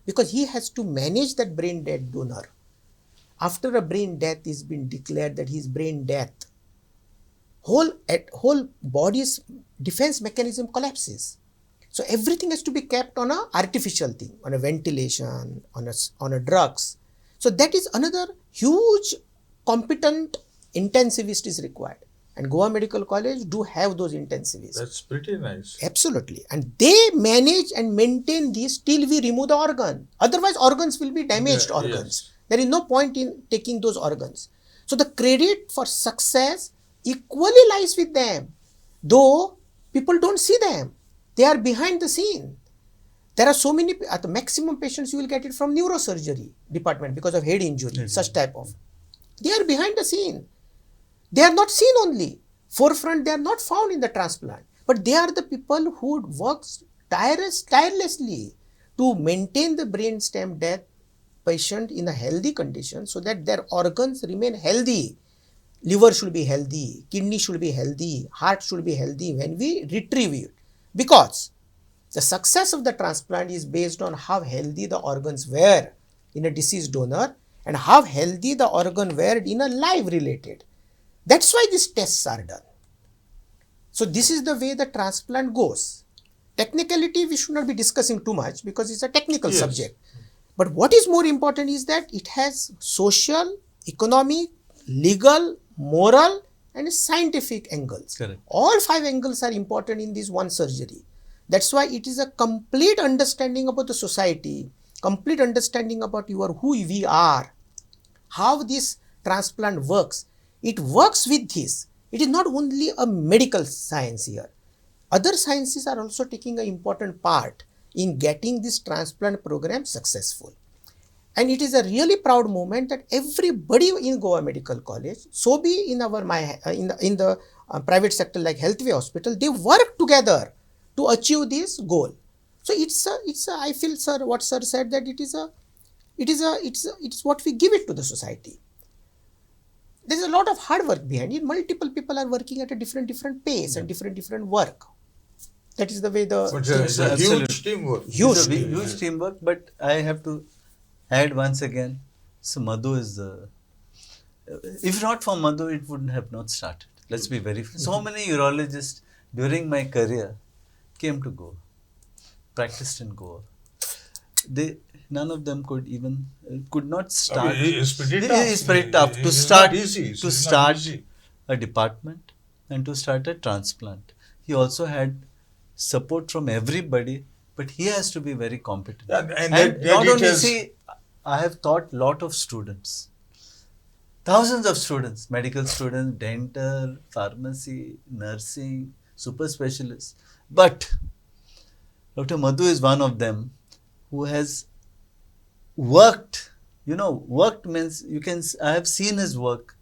Because he has to manage that brain dead donor. After a brain death is been declared that he is brain death, whole body's defense mechanism collapses. So everything has to be kept on a artificial thing, on a ventilation, on a drugs. So that is another huge competent intensivist is required. And Goa Medical College do have those intensivists. That's pretty nice. Absolutely. And they manage and maintain this till we remove the organ. Otherwise, organs will be damaged organs. Yes. There is no point in taking those organs. So the credit for success equally lies with them. Though people don't see them. They are behind the scene. There are so many, at the maximum patients you will get it from neurosurgery department because of head injury, such type of. They are behind the scene. They are not seen only. Forefront, they are not found in the transplant. But they are the people who work tirelessly to maintain the brainstem death patient in a healthy condition so that their organs remain healthy. Liver should be healthy, kidney should be healthy, heart should be healthy when we retrieve it. Because the success of the transplant is based on how healthy the organs were in a deceased donor and how healthy the organ were in a live related. That's why these tests are done. So this is the way the transplant goes. Technicality we should not be discussing too much because it's a technical subject. But what is more important is that it has social, economic, legal, moral and scientific angles. Correct. All 5 angles are important in this one surgery. That's why it is a complete understanding about the society, complete understanding about who we are, how this transplant works. It works with this. It is not only a medical science here. Other sciences are also taking an important part in getting this transplant program successful. And it is a really proud moment that everybody in Goa Medical College, so be in the private sector like Healthway Hospital, they work together to achieve this goal. So I feel, sir, what sir said, that it's what we give it to the society. There is a lot of hard work behind it. Multiple people are working at a different pace and different work. That is the way the. But it's a huge teamwork. Huge teamwork. But I have to add once again. So Madhu is the. If not for Madhu, it would have not started. Let's be very. So many urologists during my career came to Goa, practiced in Goa. None of them could not I start. mean, it's pretty tough. It's very tough to It's start not easy. to It's not start easy. a department and to start a transplant. He also had support from everybody, but he has to be very competent. Yeah, and And that not it only has- see, I have taught lot of students, thousands of students, medical students, dental, pharmacy, nursing, super specialists. But Dr. Madhu is one of them who has worked. Worked means I have seen his work,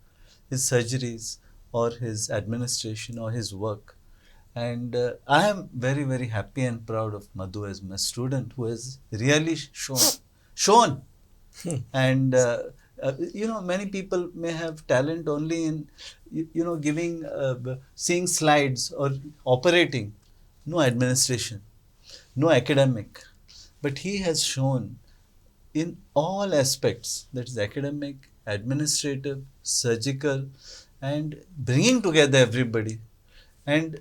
his surgeries, or his administration, or his work. And I am very, very happy and proud of Madhu as my student who has really shown. And many people may have talent only in giving seeing slides or operating, no administration, no academic, but he has shown in all aspects, that is academic, administrative, surgical, and bringing together everybody, and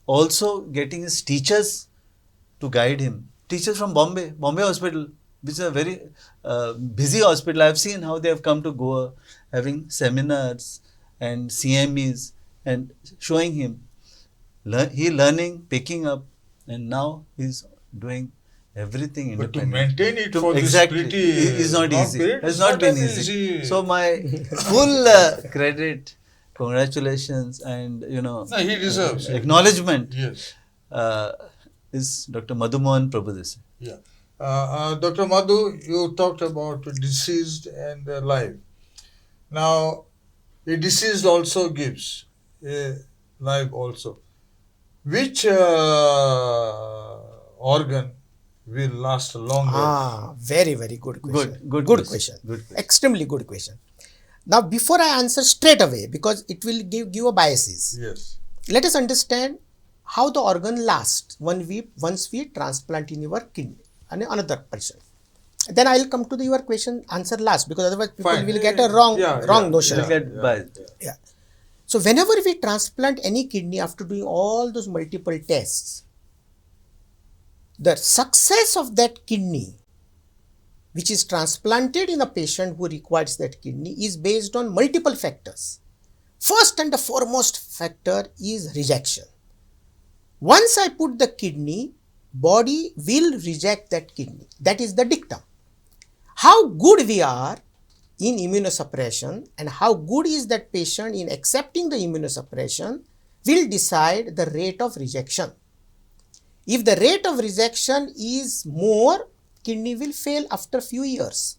also getting his teachers to guide him. Teachers from Bombay Hospital, which is a very busy hospital. I've seen how they have come to Goa, having seminars and CMEs and showing him. He learning, picking up, and now he's doing everything But to independently. maintain it for this exactly pretty is not long easy. period, It's it's not not been an easy. easy- So my full credit, congratulations, and No, he deserves it. acknowledgement Yes. is Dr. Madhumohan Prabhudesai. Yeah. Dr. Madhu, you talked about deceased and alive. Now, a deceased also gives a life also. Which organ will last longer? Very, very good question. Good question. question. Good question. Extremely good question. Now, before I answer straight away, because it will give a biases, Yes. let us understand how the organ lasts once we transplant in your kidney and another person. Then I will come to your question answer last, because otherwise people Fine. will get a wrong notion. We'll get biased. Yeah. So whenever we transplant any kidney after doing all those multiple tests, the success of that kidney which is transplanted in a patient who requires that kidney is based on multiple factors. First and the foremost factor is rejection. Once I put the kidney, body will reject that kidney. That is the dictum. How good we are in immunosuppression and how good is that patient in accepting the immunosuppression will decide the rate of rejection. If the rate of rejection is more, kidney will fail after few years.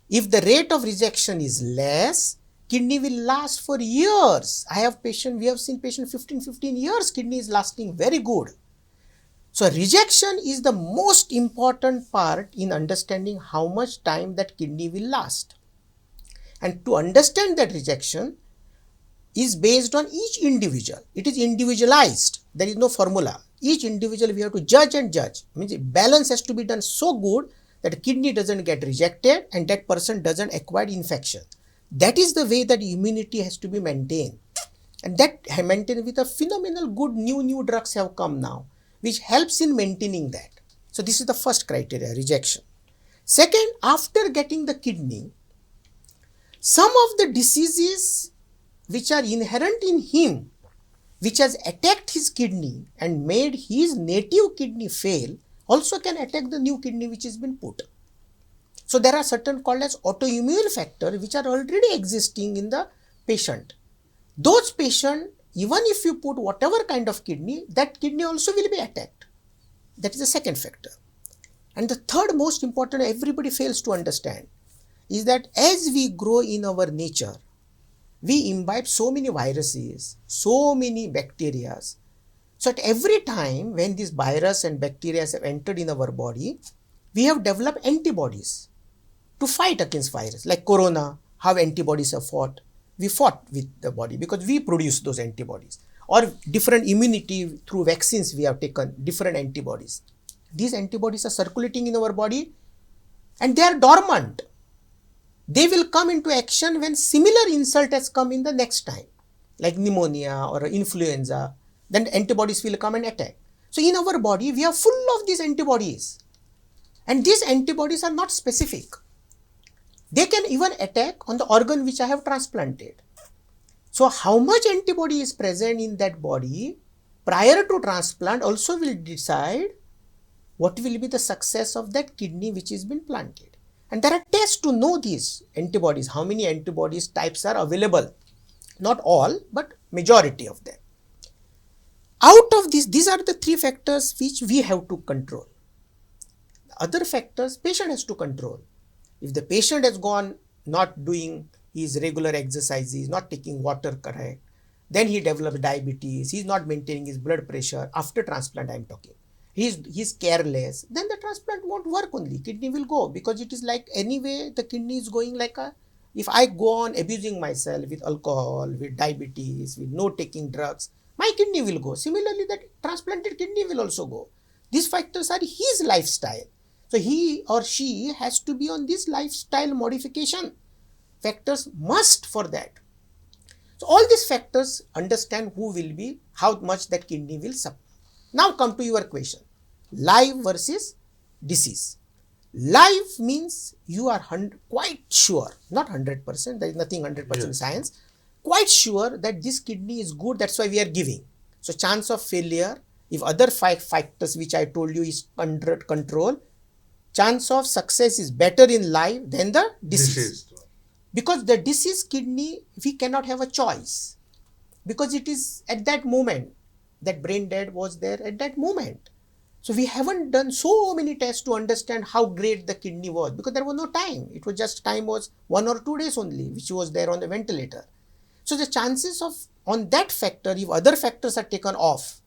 If the rate of rejection is less, kidney will last for years. We have seen patient 15 years, kidney is lasting very good. So rejection is the most important part in understanding how much time that kidney will last. And to understand that rejection is based on each individual. It is individualized. There is no formula. Each individual we have to judge and judge. Means balance has to be done so good that kidney doesn't get rejected and that person doesn't acquire infection. That is the way that immunity has to be maintained. And that maintained with a phenomenal good new drugs have come now, which helps in maintaining that. So this is the first criteria, rejection. Second, after getting the kidney, some of the diseases which are inherent in him, which has attacked his kidney and made his native kidney fail, also can attack the new kidney which has been put. So there are certain called as autoimmune factors which are already existing in the patient. Those patients, even if you put whatever kind of kidney, that kidney also will be attacked. That is the second factor. And the third most important, everybody fails to understand, is that as we grow in our nature, we imbibe so many viruses, so many bacteria. So at every time when this virus and bacteria have entered in our body, we have developed antibodies to fight against virus. Like corona, how antibodies have fought. We fought with the body because we produce those antibodies. Or different immunity through vaccines we have taken, different antibodies. These antibodies are circulating in our body and they are dormant. They will come into action when similar insult has come in the next time, like pneumonia or influenza. then antibodies will come and attack. So in our body, we are full of these antibodies. And these antibodies are not specific. They can even attack on the organ which I have transplanted. So how much antibody is present in that body prior to transplant also will decide what will be the success of that kidney which has been planted. And there are tests to know these antibodies, how many antibodies types are available. Not all, but majority of them. Out of these are the three factors which we have to control. Other factors patient has to control. If the patient has gone not doing his regular exercises, not taking water correct, then he develops diabetes, he's not maintaining his blood pressure after transplant I am talking. He's careless, then the transplant won't work only, kidney will go, because it is like anyway the kidney is going like a, if I go on abusing myself with alcohol, with diabetes, with no taking drugs, my kidney will go. Similarly, that transplanted kidney will also go. These factors are his lifestyle. So he or she has to be on this lifestyle modification. Factors must for that. So all these factors understand who will be, how much that kidney will supply. Now come to your question. Live versus disease. Live means you are quite sure, not 100%, there is nothing 100% science, quite sure that this kidney is good, that's why we are giving. So chance of failure, if other factors which I told you is under control, chance of success is better in live than the disease. Because the disease kidney, we cannot have a choice. Because it is at that moment, that brain dead was there at that moment. So we haven't done so many tests to understand how great the kidney was, because there was no time. It was just time was 1 or 2 days only, which was there on the ventilator. So the chances of on that factor, if other factors are taken off,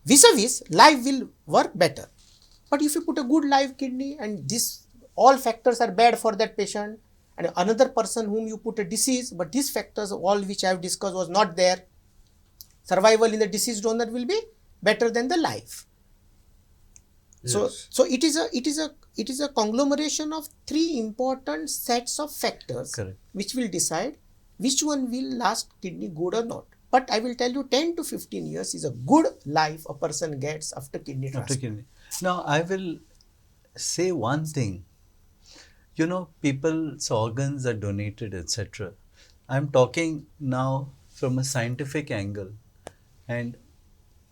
vis-a-vis, live will work better. But if you put a good live kidney and this all factors are bad for that patient, and another person whom you put a disease, but these factors all which I have discussed was not there, survival in the deceased donor will be better than the live. Yes. So it is a conglomeration of 3 important sets of factors. Correct. Which will decide which one will last kidney good or not. But I will tell you 10 to 15 years is a good life a person gets after kidney transplant. Now I will say one thing. You know, people's organs are donated, etc. I'm talking now from a scientific angle and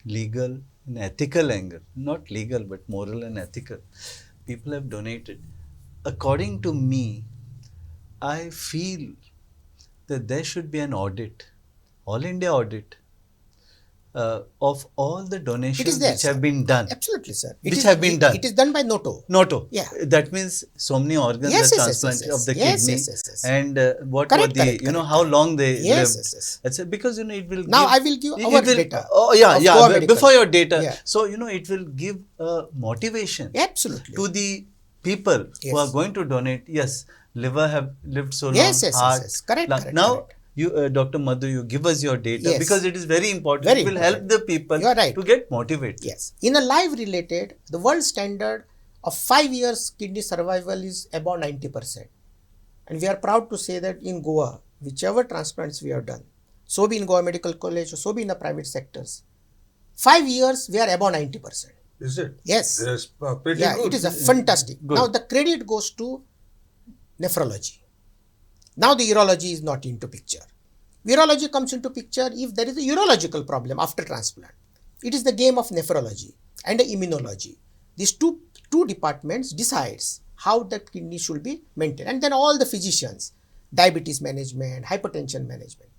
legal and ethical angle. Not legal, but moral and ethical. People have donated. According to me, I feel that there should be an audit, all India audit, of all the donations which have been done. Absolutely, sir. It is done by Noto. Noto. Yeah. That means so many organs are transplanted of the kidney. And what were the, how long they lived. Because, it will now I will give our data. Oh, yeah. Before your data. Yeah. So, it will give motivation. Absolutely. To the people who are going to donate. Yes, liver have lived so long. Yes. Correct. Now, you, Dr. Madhu, you give us your data because it is very important. It will help the people to get motivated. Yes. In a live related, the world standard of 5 years kidney survival is about 90%. And we are proud to say that in Goa, whichever transplants we have done, so be in Goa Medical College or so be in the private sectors, 5 years we are above 90%. Is it? Yes. That's pretty good. It is a fantastic. Good. Now the credit goes to nephrology. Now the urology is not into picture. Urology comes into picture if there is a urological problem after transplant. It is the game of nephrology and immunology. These two departments decides how the kidney should be maintained. And then all the physicians, diabetes management, hypertension management.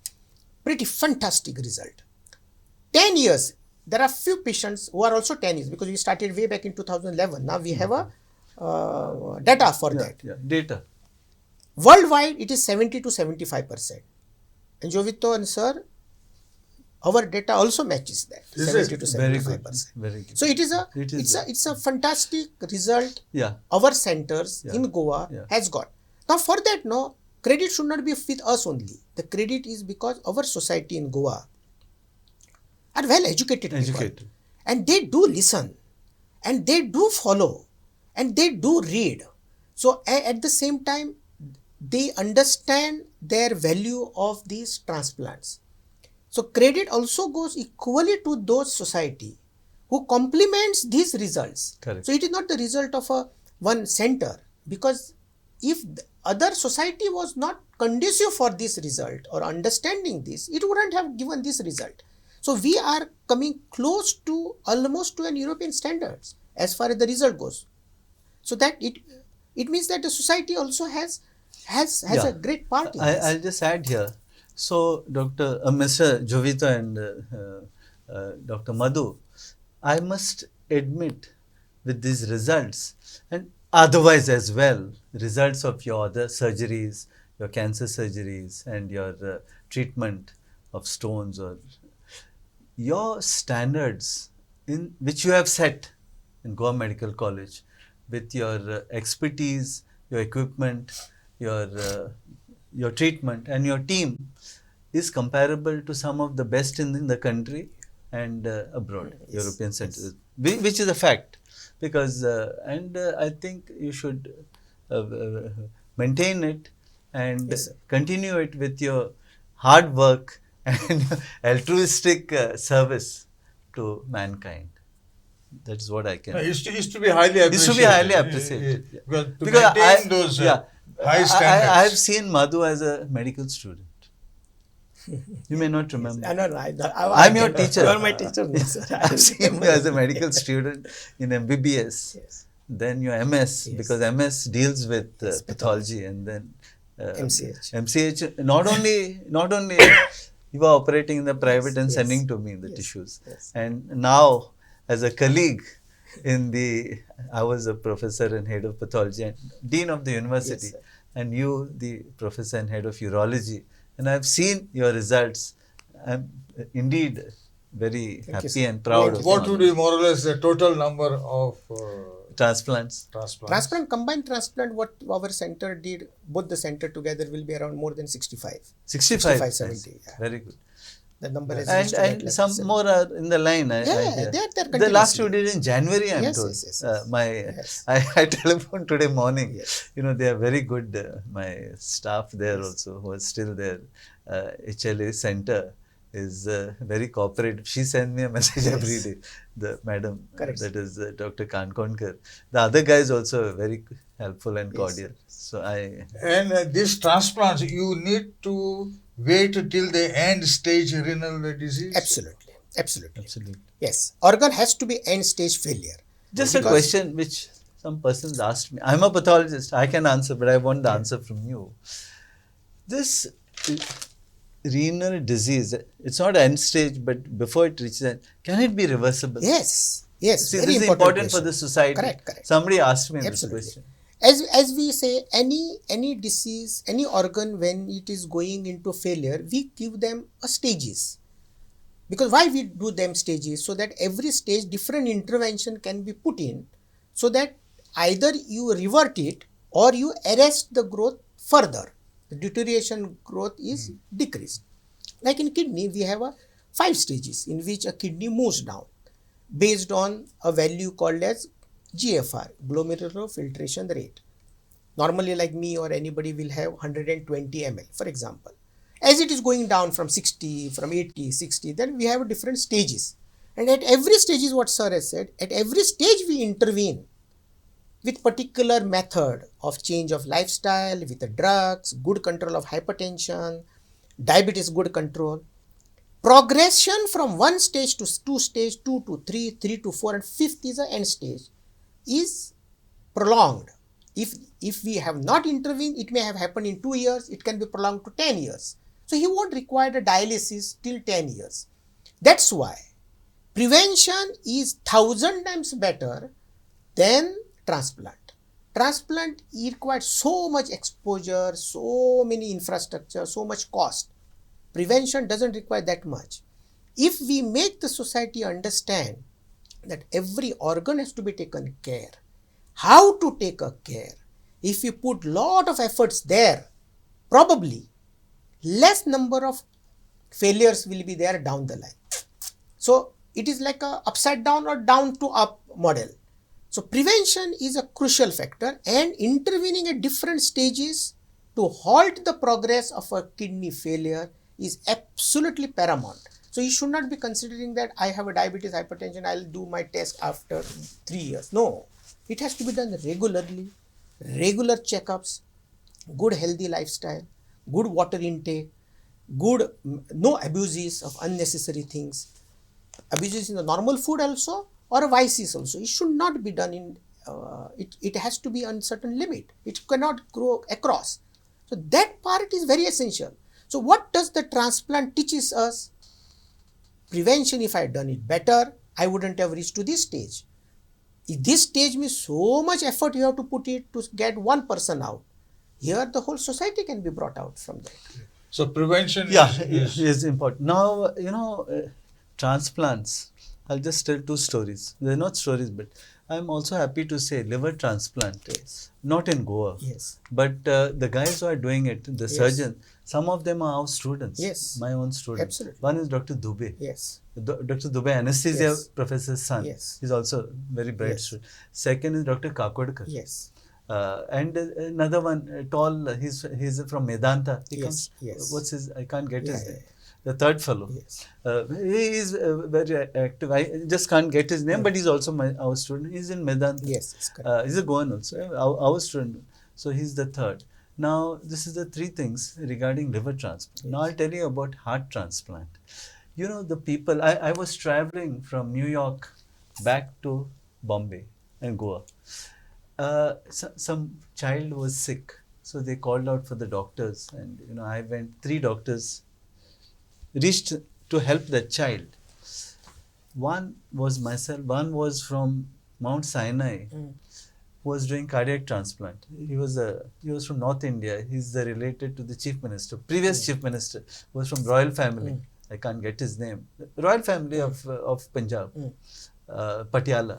Pretty fantastic result. 10 years, there are few patients who are also 10 years because we started way back in 2011. Now we have a data for that. Yeah, data. Worldwide, it is 70 to 75%. And Jovito and sir, our data also matches that. 70 to 75%. Very good. So it's a fantastic result. Our centers in Goa has got. Now for that, credit should not be with us only. The credit is because our society in Goa are well educated people. And they do listen. And they do follow. And they do read. So at the same time, they understand their value of these transplants. So credit also goes equally to those society who complements these results. Correct. So it is not the result of a one center, because if the other society was not conducive for this result or understanding this, it wouldn't have given this result. So we are coming close to almost to an European standards as far as the result goes. So that it means that the society also has a great part in this. I'll just add here. So, Mr. Jovita and Dr. Madhu, I must admit, with these results and otherwise as well, results of your other surgeries, your cancer surgeries and your treatment of stones, or your standards in which you have set in Goa Medical College with your expertise, your equipment, your treatment and your team is comparable to some of the best in the country and abroad, Yes, European centers, which is a fact. Because I think you should maintain it and Yes, sir. continue it with your hard work and altruistic service to mankind. That is what I can. Is to be highly appreciated. This should be highly appreciated. Because to Because maintain those high standards. I have seen Madhu as a medical student. You may not remember. I'm your teacher. You are my teacher. No, sir. I've seen you as a medical student in MBBS. Yes. Then your MS, Yes. because MS deals with pathology, and then MCH. MCH. Not only you were operating in the private and Yes. sending to me the Yes. tissues, Yes. and now as a colleague I was a professor and head of pathology and dean of the university, Yes, sir. and you the professor and head of urology, and I've seen your results. I'm indeed very you, happy sir. and proud of What you. would be more or less the total number of Transplants? transplants? Combined transplant, what our center did, both the center together will be around more than 65. 65, 70, yes. yeah. Very good. The number has reached to that And level. some So- more are in the line. I Yeah, hear. they're The last you continuously. did in January, I'm Yes, told. yes, yes, yes. Yes. I telephoned today morning. Yes. They are very good. My staff there also, who are still there, HLA center is very cooperative. She sends me a message every day. The madam, Correct. that is Dr. Kankonkar. The other guys also are very helpful and Yes. cordial. So And these transplants, you need to wait till the end stage renal disease? Absolutely. absolutely. Yes. Organ has to be end stage failure. Just a Because- question which some persons asked me. I'm a pathologist. I can answer, but I want the answer from you. This renal disease, it's not end stage, but before it reaches end, can it be reversible? Yes. Yes. See, very this is important important for question. the society. Correct. Somebody asked me this Absolutely. question. As we say, any disease, any organ, when it is going into failure, we give them a stages. Because why we do them stages? So that every stage different intervention can be put in, so that either you revert it or you arrest the growth further. The deterioration growth is decreased. Like in kidney, we have 5 stages in which a kidney moves down based on a value called as GFR, glomerular filtration rate. Normally, like me or anybody will have 120 ml, for example. As it is going down from 60, from 80, 60, then we have different stages. And at every stage is what sir has said, at every stage we intervene with particular method of change of lifestyle, with the drugs, good control of hypertension, diabetes good control. Progression from one stage to 2 stage, 2 to 3, 3 to 4, and 5th is the end stage, is prolonged. If we have not intervened, it may have happened in 2 years, it can be prolonged to 10 years. So he won't require the dialysis till 10 years. That's why prevention is 1,000 times better than transplant. Transplant requires so much exposure, so many infrastructure, so much cost. Prevention doesn't require that much. If we make the society understand that every organ has to be taken care, how to take a care, if we put lot of efforts there, probably less number of failures will be there down the line. So it is like a upside down or down to up model. So prevention is a crucial factor, and intervening at different stages to halt the progress of a kidney failure is absolutely paramount. So you should not be considering that I have a diabetes, hypertension, I'll do my test after 3 years. No, it has to be done regularly, regular checkups, good healthy lifestyle, good water intake, good no abuses of unnecessary things, abuses in the normal food also or vices also. It should not be done in it has to be on certain limit. It cannot grow across. So that part is very essential. So what does the transplant teaches us? Prevention, if I had done it better, I wouldn't have reached to this stage. If this stage means so much effort you have to put it to get one person out. Here the whole society can be brought out from that. So prevention Yeah, is is important. Now, transplants. I'll just tell two stories. They're not stories, but I'm also happy to say liver transplant. Yes. Not in Goa. Yes. But the guys who are doing it, the Yes. surgeon, some of them are our students. Yes. My own students. Absolutely. One is Dr. Dubey. Yes. Dr. Dubey, anesthesia Yes. professor's son. Yes. He's also very bright Yes. student. Second is Dr. Kakodkar. Yes. And another one, tall, he's from Medanta. He Yes, comes, yes. what's his, I can't get his Yeah, name. The third fellow. Yes. He is very active. I just can't get his name, but he's also our student. He's in Medanta. Yes, it's correct. He's a Goan also, our student. So he's the third. Now, this is the three things regarding liver transplant. Now, I'll tell you about heart transplant. The people, I was traveling from New York back to Bombay and Goa. Some child was sick, so they called out for the doctors, and I went. 3 doctors reached to help the child. One was myself. One was from Mount Sinai, was doing cardiac transplant. He was from North India. He's related to the chief minister. Previous chief minister was from royal family. I can't get his name. Royal family of Punjab. Patiala.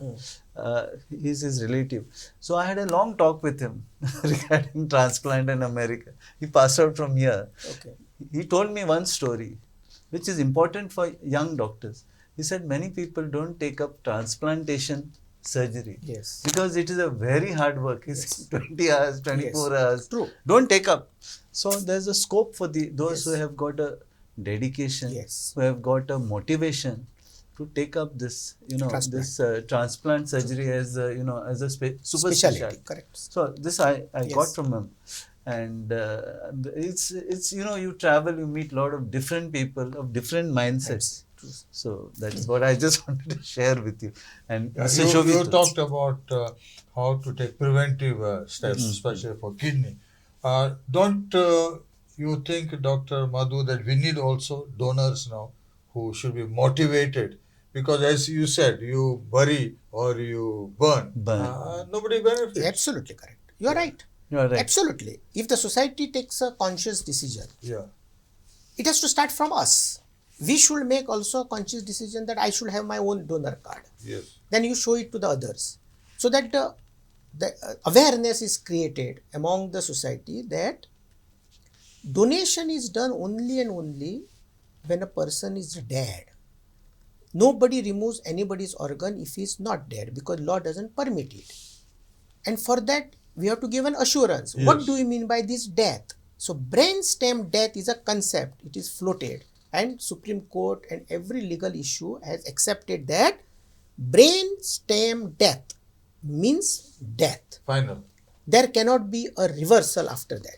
He's his relative. So I had a long talk with him regarding transplant in America. He passed out from here. Okay. He told me one story, which is important for young doctors. He said many people don't take up transplantation surgery. Yes. Because it is a very hard work. It's 20 hours, 24 hours. True. Don't take up. So there's a scope for those Yes. who have got a dedication, Yes. who have got a motivation to take up this, transplant surgery as a super specialty. Correct. So this I Yes. got from him, and it's you travel, you meet a lot of different people of different mindsets. True. So that is what I just wanted to share with you. And Yeah, Mr. you Shobit, talked about how to take preventive steps, especially for kidney. Don't you think, Dr. Madhu, that we need also donors now who should be motivated? Because as you said, you bury or you burn. Nobody benefits. Absolutely correct. You are right. you are right. Absolutely. If the society takes a conscious decision, Yeah. it has to start from us. We should make also a conscious decision that I should have my own donor card. Yes. Then you show it to the others, so that the awareness is created among the society that donation is done only and only when a person is dead. Nobody removes anybody's organ if he is not dead, because law doesn't permit it. And for that, we have to give an assurance. Yes. What do we mean by this death? So brain stem death is a concept. It is floated, and Supreme Court and every legal issue has accepted that brain stem death means death. Final. There cannot be a reversal after that.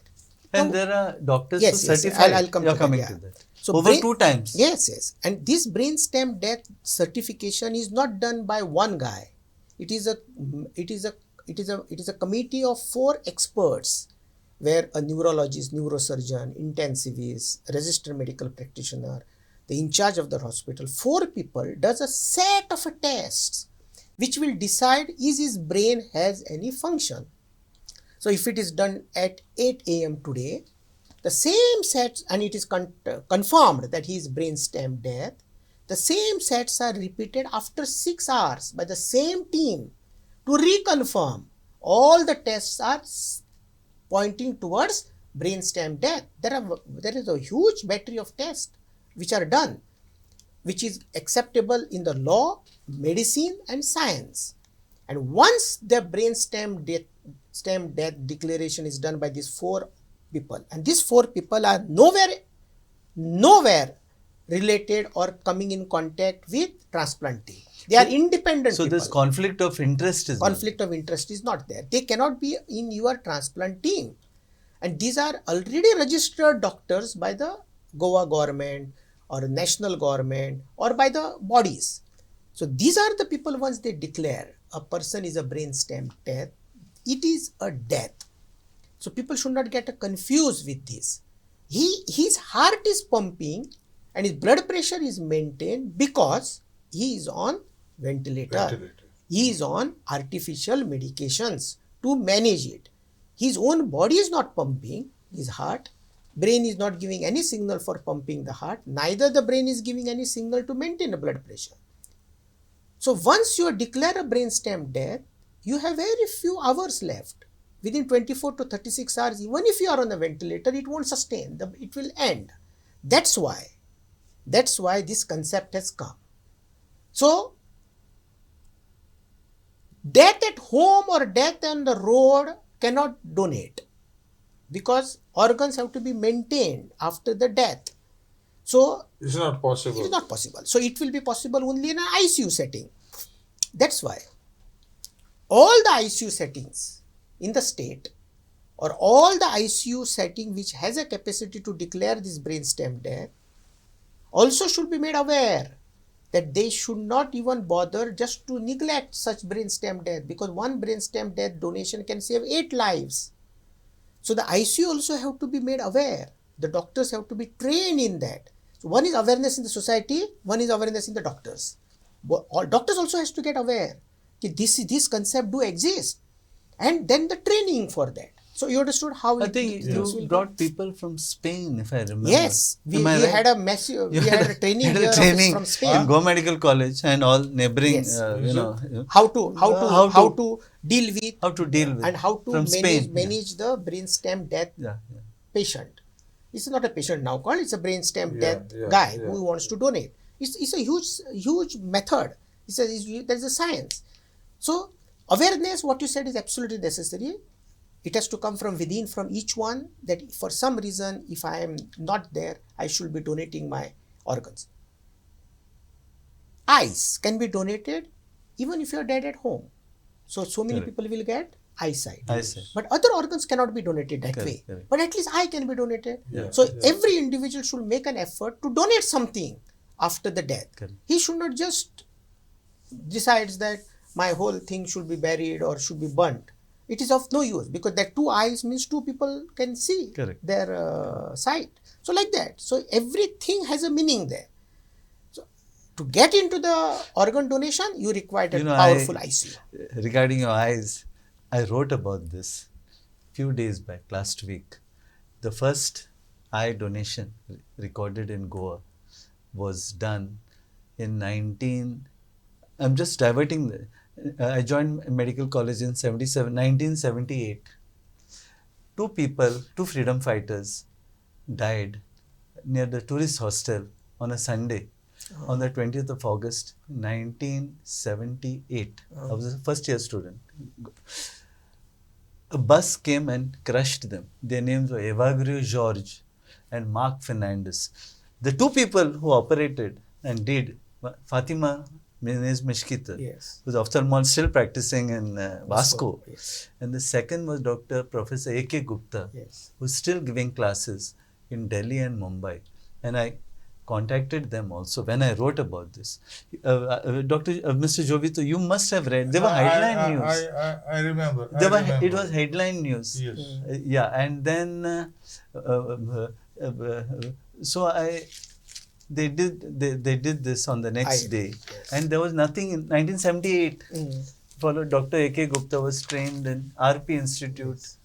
And Now, there are doctors yes, who yes, certify. I'll come You're to that, coming yeah. to that. So Over 2 times. Yes. And this brain stem death certification is not done by one guy. It is a committee of 4 experts, where a neurologist, neurosurgeon, intensivist, registered medical practitioner, the in charge of the hospital, 4 people does a set of tests which will decide is his brain has any function. So if it is done at 8 a.m. today, the same sets, and it is confirmed that he is brain stem death, the same sets are repeated after 6 hours by the same team to reconfirm all the tests are pointing towards brain stem death. There is a huge battery of tests which are done, which is acceptable in the law, medicine and science. And once the brain stem death declaration is done by these 4 people, and these 4 people are nowhere nowhere related or coming in contact with transplant team. They are independent So people. this conflict of interest is Conflict of interest is not there. They cannot be in your transplant team. And these are already registered doctors by the Goa government or national government or by the bodies. So these are the people, once they declare a person is a brainstem death, it is a death. So people should not get confused with this. His heart is pumping and his blood pressure is maintained because he is on ventilator. He is on artificial medications to manage it. His own body is not pumping his heart. Brain is not giving any signal for pumping the heart. Neither the brain is giving any signal to maintain the blood pressure. So once you declare a brainstem death, you have very few hours left. Within 24 to 36 hours, even if you are on a ventilator, it won't sustain. It will end. That's why this concept has come. So death at home or death on the road cannot donate because organs have to be maintained after the death. So It's not possible. it is not possible. So it will be possible only in an ICU setting. That's why all the ICU settings in the state or all the ICU setting which has a capacity to declare this brainstem death also should be made aware that they should not even bother just to neglect such brainstem death, because one brainstem death donation can save 8 lives. So the ICU also have to be made aware. The doctors have to be trained in that. So one is awareness in the society, one is awareness in the doctors. All doctors also has to get aware that this concept do exist, and then the training for that. So you understood how I think you brought people from Spain, if I remember. Yes, we had a massive, we had a training had here a training from Spain. in Goa Medical College and all neighboring, Yes. how How to deal with and how to from Spain. manage the brainstem death patient. It's not a patient now called, it's a brainstem death guy who wants to donate. It's a huge method. There's a science. So awareness, what you said, is absolutely necessary. It has to come from within, from each one, that for some reason, if I am not there, I should be donating my organs. Eyes can be donated even if you are dead at home. So many people will get eyesight. But other organs cannot be donated that way. Correct. But at least eye can be donated. Yeah. So every individual should make an effort to donate something after the death. Correct. He should not just decides that my whole thing should be buried or should be burnt. It is of no use, because that 2 eyes means 2 people can see their sight. So like that. So everything has a meaning there. So to get into the organ donation, you require a powerful ICU. Regarding your eyes, I wrote about this few days back, last week. The first eye donation recorded in Goa was done in I'm just diverting. I joined medical college in 1978. 2 people, 2 freedom fighters died near the tourist hostel on a Sunday on the 20th of August 1978. I was a first year student. A bus came and crushed them. Their names were Evagrio George and Mark Fernandez. The 2 people who operated and did, Fatima Menez Mishkita, who's ophthalmologist still practicing in Vasco. And the second was Dr. Professor A.K. Gupta, who's still giving classes in Delhi and Mumbai. And I contacted them also when I wrote about this. Mr. Jovito, you must have read. They were headline news. I remember. It was headline news. Yes. And then they did this on the next day, and there was nothing in 1978. Followed Dr. A.K. Gupta was trained in RP Institute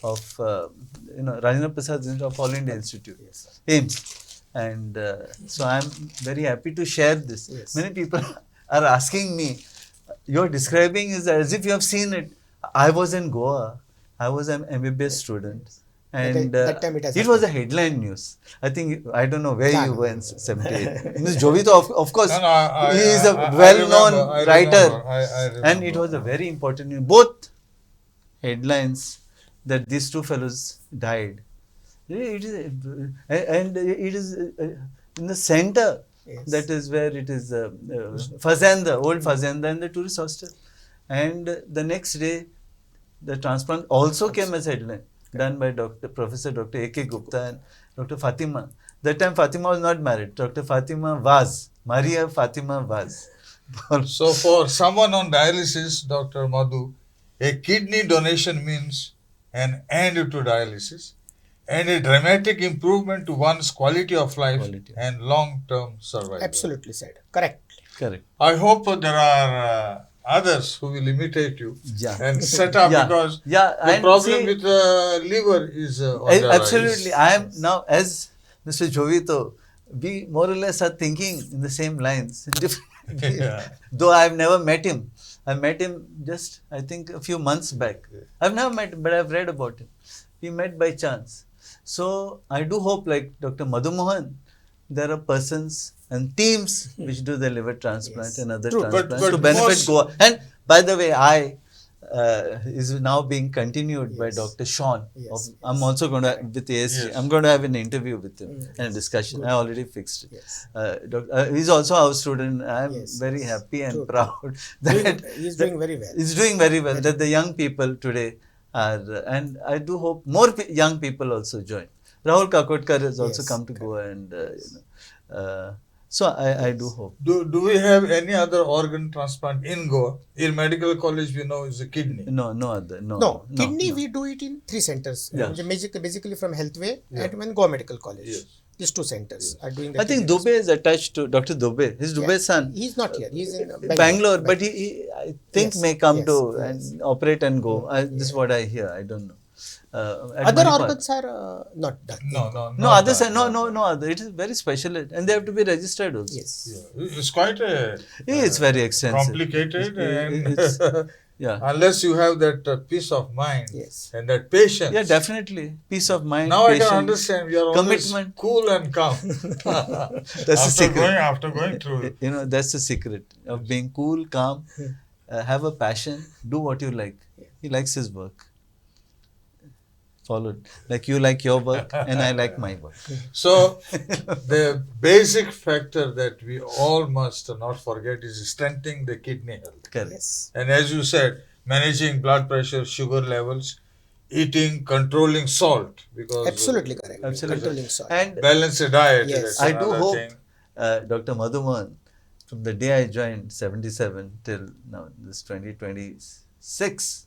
of Rajendra Prasad Institute of All India Institute, AIMS, and so I'm very happy to share this. Many people are asking me, you're describing is as if you have seen it. I was in Goa. I was an MBBS student. And that time it was a headline news. I don't know where you were in 78. Ms. Jovito, of course, he is a well-known writer. And it was a very important news. Both headlines that these 2 fellows died. It is, and it is in the center. Yes. That is where it is Fazenda, old Fazenda, and the tourist hostel. And the next day, the transplant also came as headline, done by Professor Dr. A.K. Gupta and Dr. Fatima. That time Fatima was not married. Dr. Fatima was Maria Fatima was. So for someone on dialysis, Dr. Madhu, a kidney donation means an end to dialysis and a dramatic improvement to one's quality of life and long-term survival. Absolutely said. Correct. Correct. I hope there are others who will imitate you Yeah. and set up Yeah. because Yeah, the and problem see- with the liver is on the Absolutely. rise. I am now, as Mr. Jovito, we more or less are thinking in the same lines. Yeah. Though I have never met him. I met him just, I think, a few months back. I've never met him, but I've read about him. We met by chance. So I do hope, like Dr. Madhumohan, there are persons and teams which do the liver transplant Yes. and other True. transplants But to benefit most- Goa. And by the way, I is now being continued by Yes. Dr. Sean. Yes, I'm also going to, with ASG, Yes. I'm going to have an interview with him and a discussion. Good. I already fixed it. Yes. He's also our student. I'm Yes, very yes. happy and True. proud that He's doing very well. he's doing very well. That the young people today are, and I do hope more young people also join. Rahul Kakotkar has also Yes, come to Goa, and so I do hope. Do we have any other organ transplant in Goa? In medical college, we know is a kidney. No other. No, kidney we do it in 3 centers. Yes. Basically from Healthway Yeah. and when Goa Medical College. Yes. These 2 centers are doing that. I think Dubey is attached to Dr. Dubey. His Dubey's son. He's not here. He's in Bangalore, but he I think Yes, may come yes, to yes. and operate and go. This is what I hear. I don't know. At Other Manipal. organs are not done. No. No not other that, side. No not that. other. It is very special, and they have to be registered also. Yes. Yeah. It's quite a It's very extensive. complicated, It's- and Yeah. unless you have that peace of mind Yes. and that patience. Yeah, definitely. Peace of mind. Now I patience, can understand. You are always commitment. cool and calm. That's the after secret. going through it. You know, that's the secret of being cool, calm, have a passion, do what you like. He likes his work. Followed. Like you like your work and I like my work. So the basic factor that we all must not forget is strengthening the kidney health. Correct. Yes. And as you said, managing blood pressure, sugar levels, eating, controlling salt, because Absolutely correct. Absolutely. Controlling salt. And balanced diet. Yes. That's I do another hope, thing. Dr. Madhumohan, from the day I joined 77 till now, this 2026,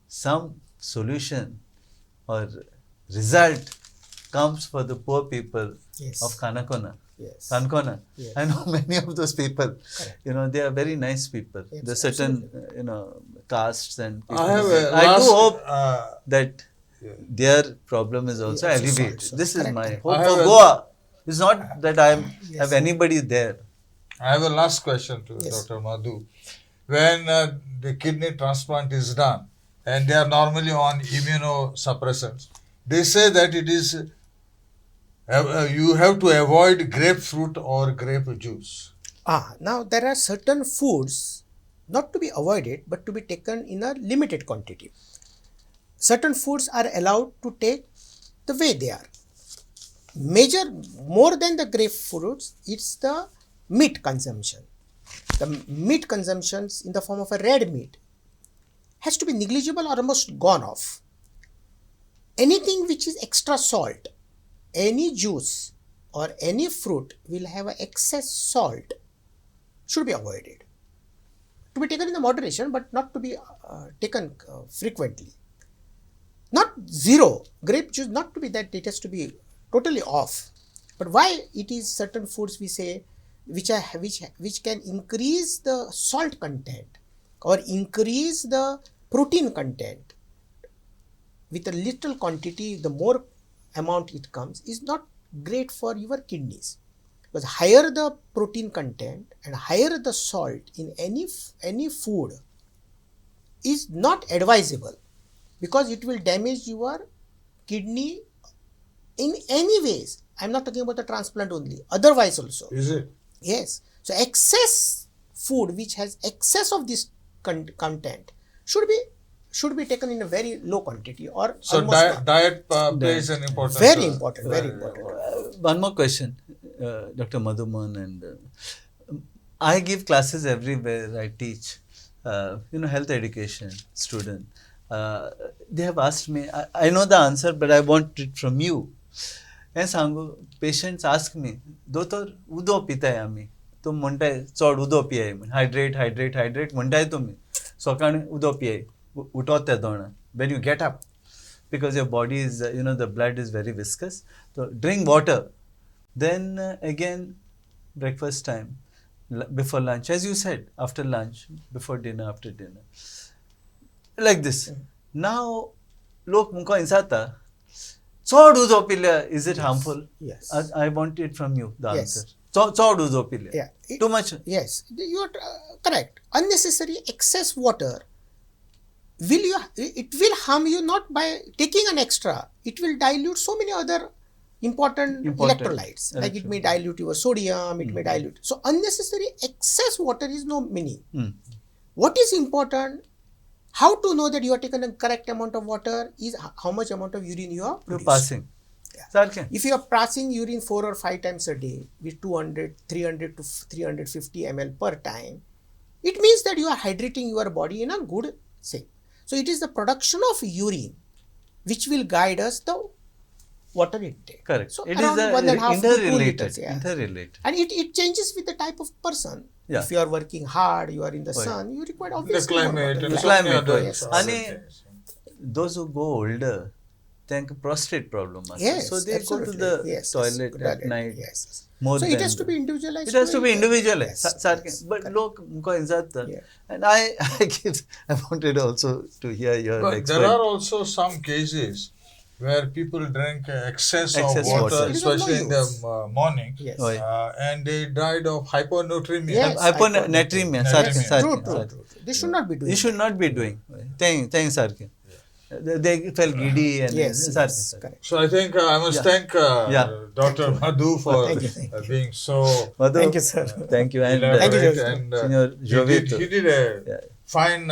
some solution or result comes for the poor people Yes. of Kanakona. Yes. Kankona. Yes. I know many of those people. Correct. You know, they are very nice people. Yes, There's certain, castes and people. I have a I last, do hope uh, that their problem is also Yes, alleviated. so This is correct, my correct. hope I for have a- Goa. It's not that I Yes. have anybody there. I have a last question to Yes. Dr. Madhu. When the kidney transplant is done, and they are normally on immunosuppressants, they say that it is you have to avoid grapefruit or grape juice. Now there are certain foods not to be avoided but to be taken in a limited quantity. Certain foods are allowed to take the way they are. More than the grapefruits, it's the meat consumption. The meat consumptions in the form of a red meat has to be negligible or almost gone off. Anything which is extra salt, any juice or any fruit will have a excess salt should be avoided. To be taken in the moderation but not to be taken frequently. Not zero. Grape juice not to be that it has to be totally off. But why it is certain foods we say which can increase the salt content or increase the protein content with a little quantity, the more amount it comes is not great for your kidneys. Because higher the protein content and higher the salt in any food is not advisable because it will damage your kidney in any ways. I'm not talking about the transplant only, otherwise also. Is it? Yes. So excess food which has excess of this content should be should be taken in a very low quantity or So almost not. diet plays an important Very important, very important. One more question, Dr. Madhumohan, and I give classes everywhere. I teach, health education student. They have asked me. I know the answer, but I want it from you. And सांगू, patients ask me, दोतोर उदो पिताय आमी. तुम म्हणटाय चड उदो पियाय म्हण. Hydrate म्हणटाय तुम्ही. सकाळी उदो पियाय. उठोत त्या दोना. When you get up, because your body is, the blood is very viscous. So drink water. Then again, breakfast time, before lunch, as you said, after lunch, before dinner, after dinner. Like this. Now, लोक मुका इंसाता, चड उदो पिल्या, is it harmful? Yes. I want it from you, the Yes. answer. चड उदो पिल्या. Yeah. Too much? Yes, you are correct. Unnecessary excess water it will harm you not by taking an extra. It will dilute so many other important electrolytes. Like it may dilute your sodium, it may dilute. So unnecessary excess water is no meaning. What is important, how to know that you are taking a correct amount of water is how much amount of urine you are You're producing. passing. Yeah. If you are passing urine 4 or 5 times a day with 200, 300 to 350 ml per time, it means that you are hydrating your body in a good shape. So it is the production of urine which will guide us the water intake. Correct. So It around is 1.5 to 2 interrelated. liters. Yeah. Interrelated. And it changes with the type of person. Yeah. If you are working hard, you are in the sun, you require the obviously more climate water. and Yeah. so many Climate, other yes. other And things. those who go older, think prostate problem. Yes, so they absolutely. go to the Yes, toilet yes, at night. Yes. More So it than has to be individualized. It has to be it. individualized. Yes, yes, But correct. look, Yeah. and I wanted also to hear your But expert. there are also some cases where people drink excess of Excess water, water. It is of no especially in the use. morning, Yes. Oh, yeah. and they died of hyponatremia. Yes. Hyponatremia. Yes. Sarkin. True. They should not be doing You should that. not be doing. Thanks, Sarkin. They felt giddy and Yes, Sarkin. correct. So I think I must thank Dr. Madhu for Thank you. being so Madhu, Thank you, sir. Thank you. And elaborate Thank you, and Signor Jovito. he did a Yeah. fine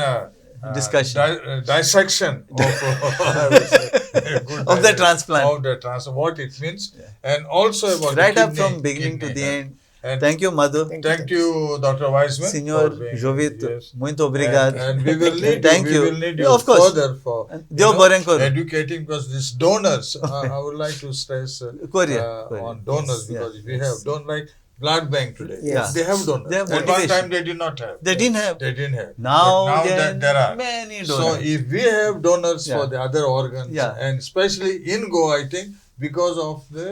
Discussion. dissection of, I would say, a good Of the transplant. of the transplant, what it means, and also about Right the up from kidney- beginning to kidney the health. end. And Thank you, Madhu. Thank you, Dr. Wiseman. Senhor for being- Jovito, yes. muito obrigado. And we will need Thank you. you. We will need Yeah, you of course. further for Deo Boren koru. educating, because these donors. I would like to stress Korea. on donors, because we have don't like blood bank today. Yes. They have donors. They have At one motivation. time they did not have. They didn't have. They didn't have. Now, But then there are many So donors. if we have donors Yeah. for the other organs, Yeah. and especially in Goa, I think because of the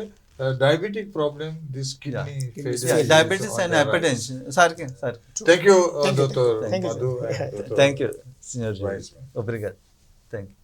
diabetic problem, this kidney failure. Yeah, is diabetes on and the rise. hypertension. Sarkin. Thank you, Thank you, Dr. thank you, sir. Madhu. Yeah, And Dr. Thank you, Senhor Jovito. Wiseman. Obrigado. Thank you.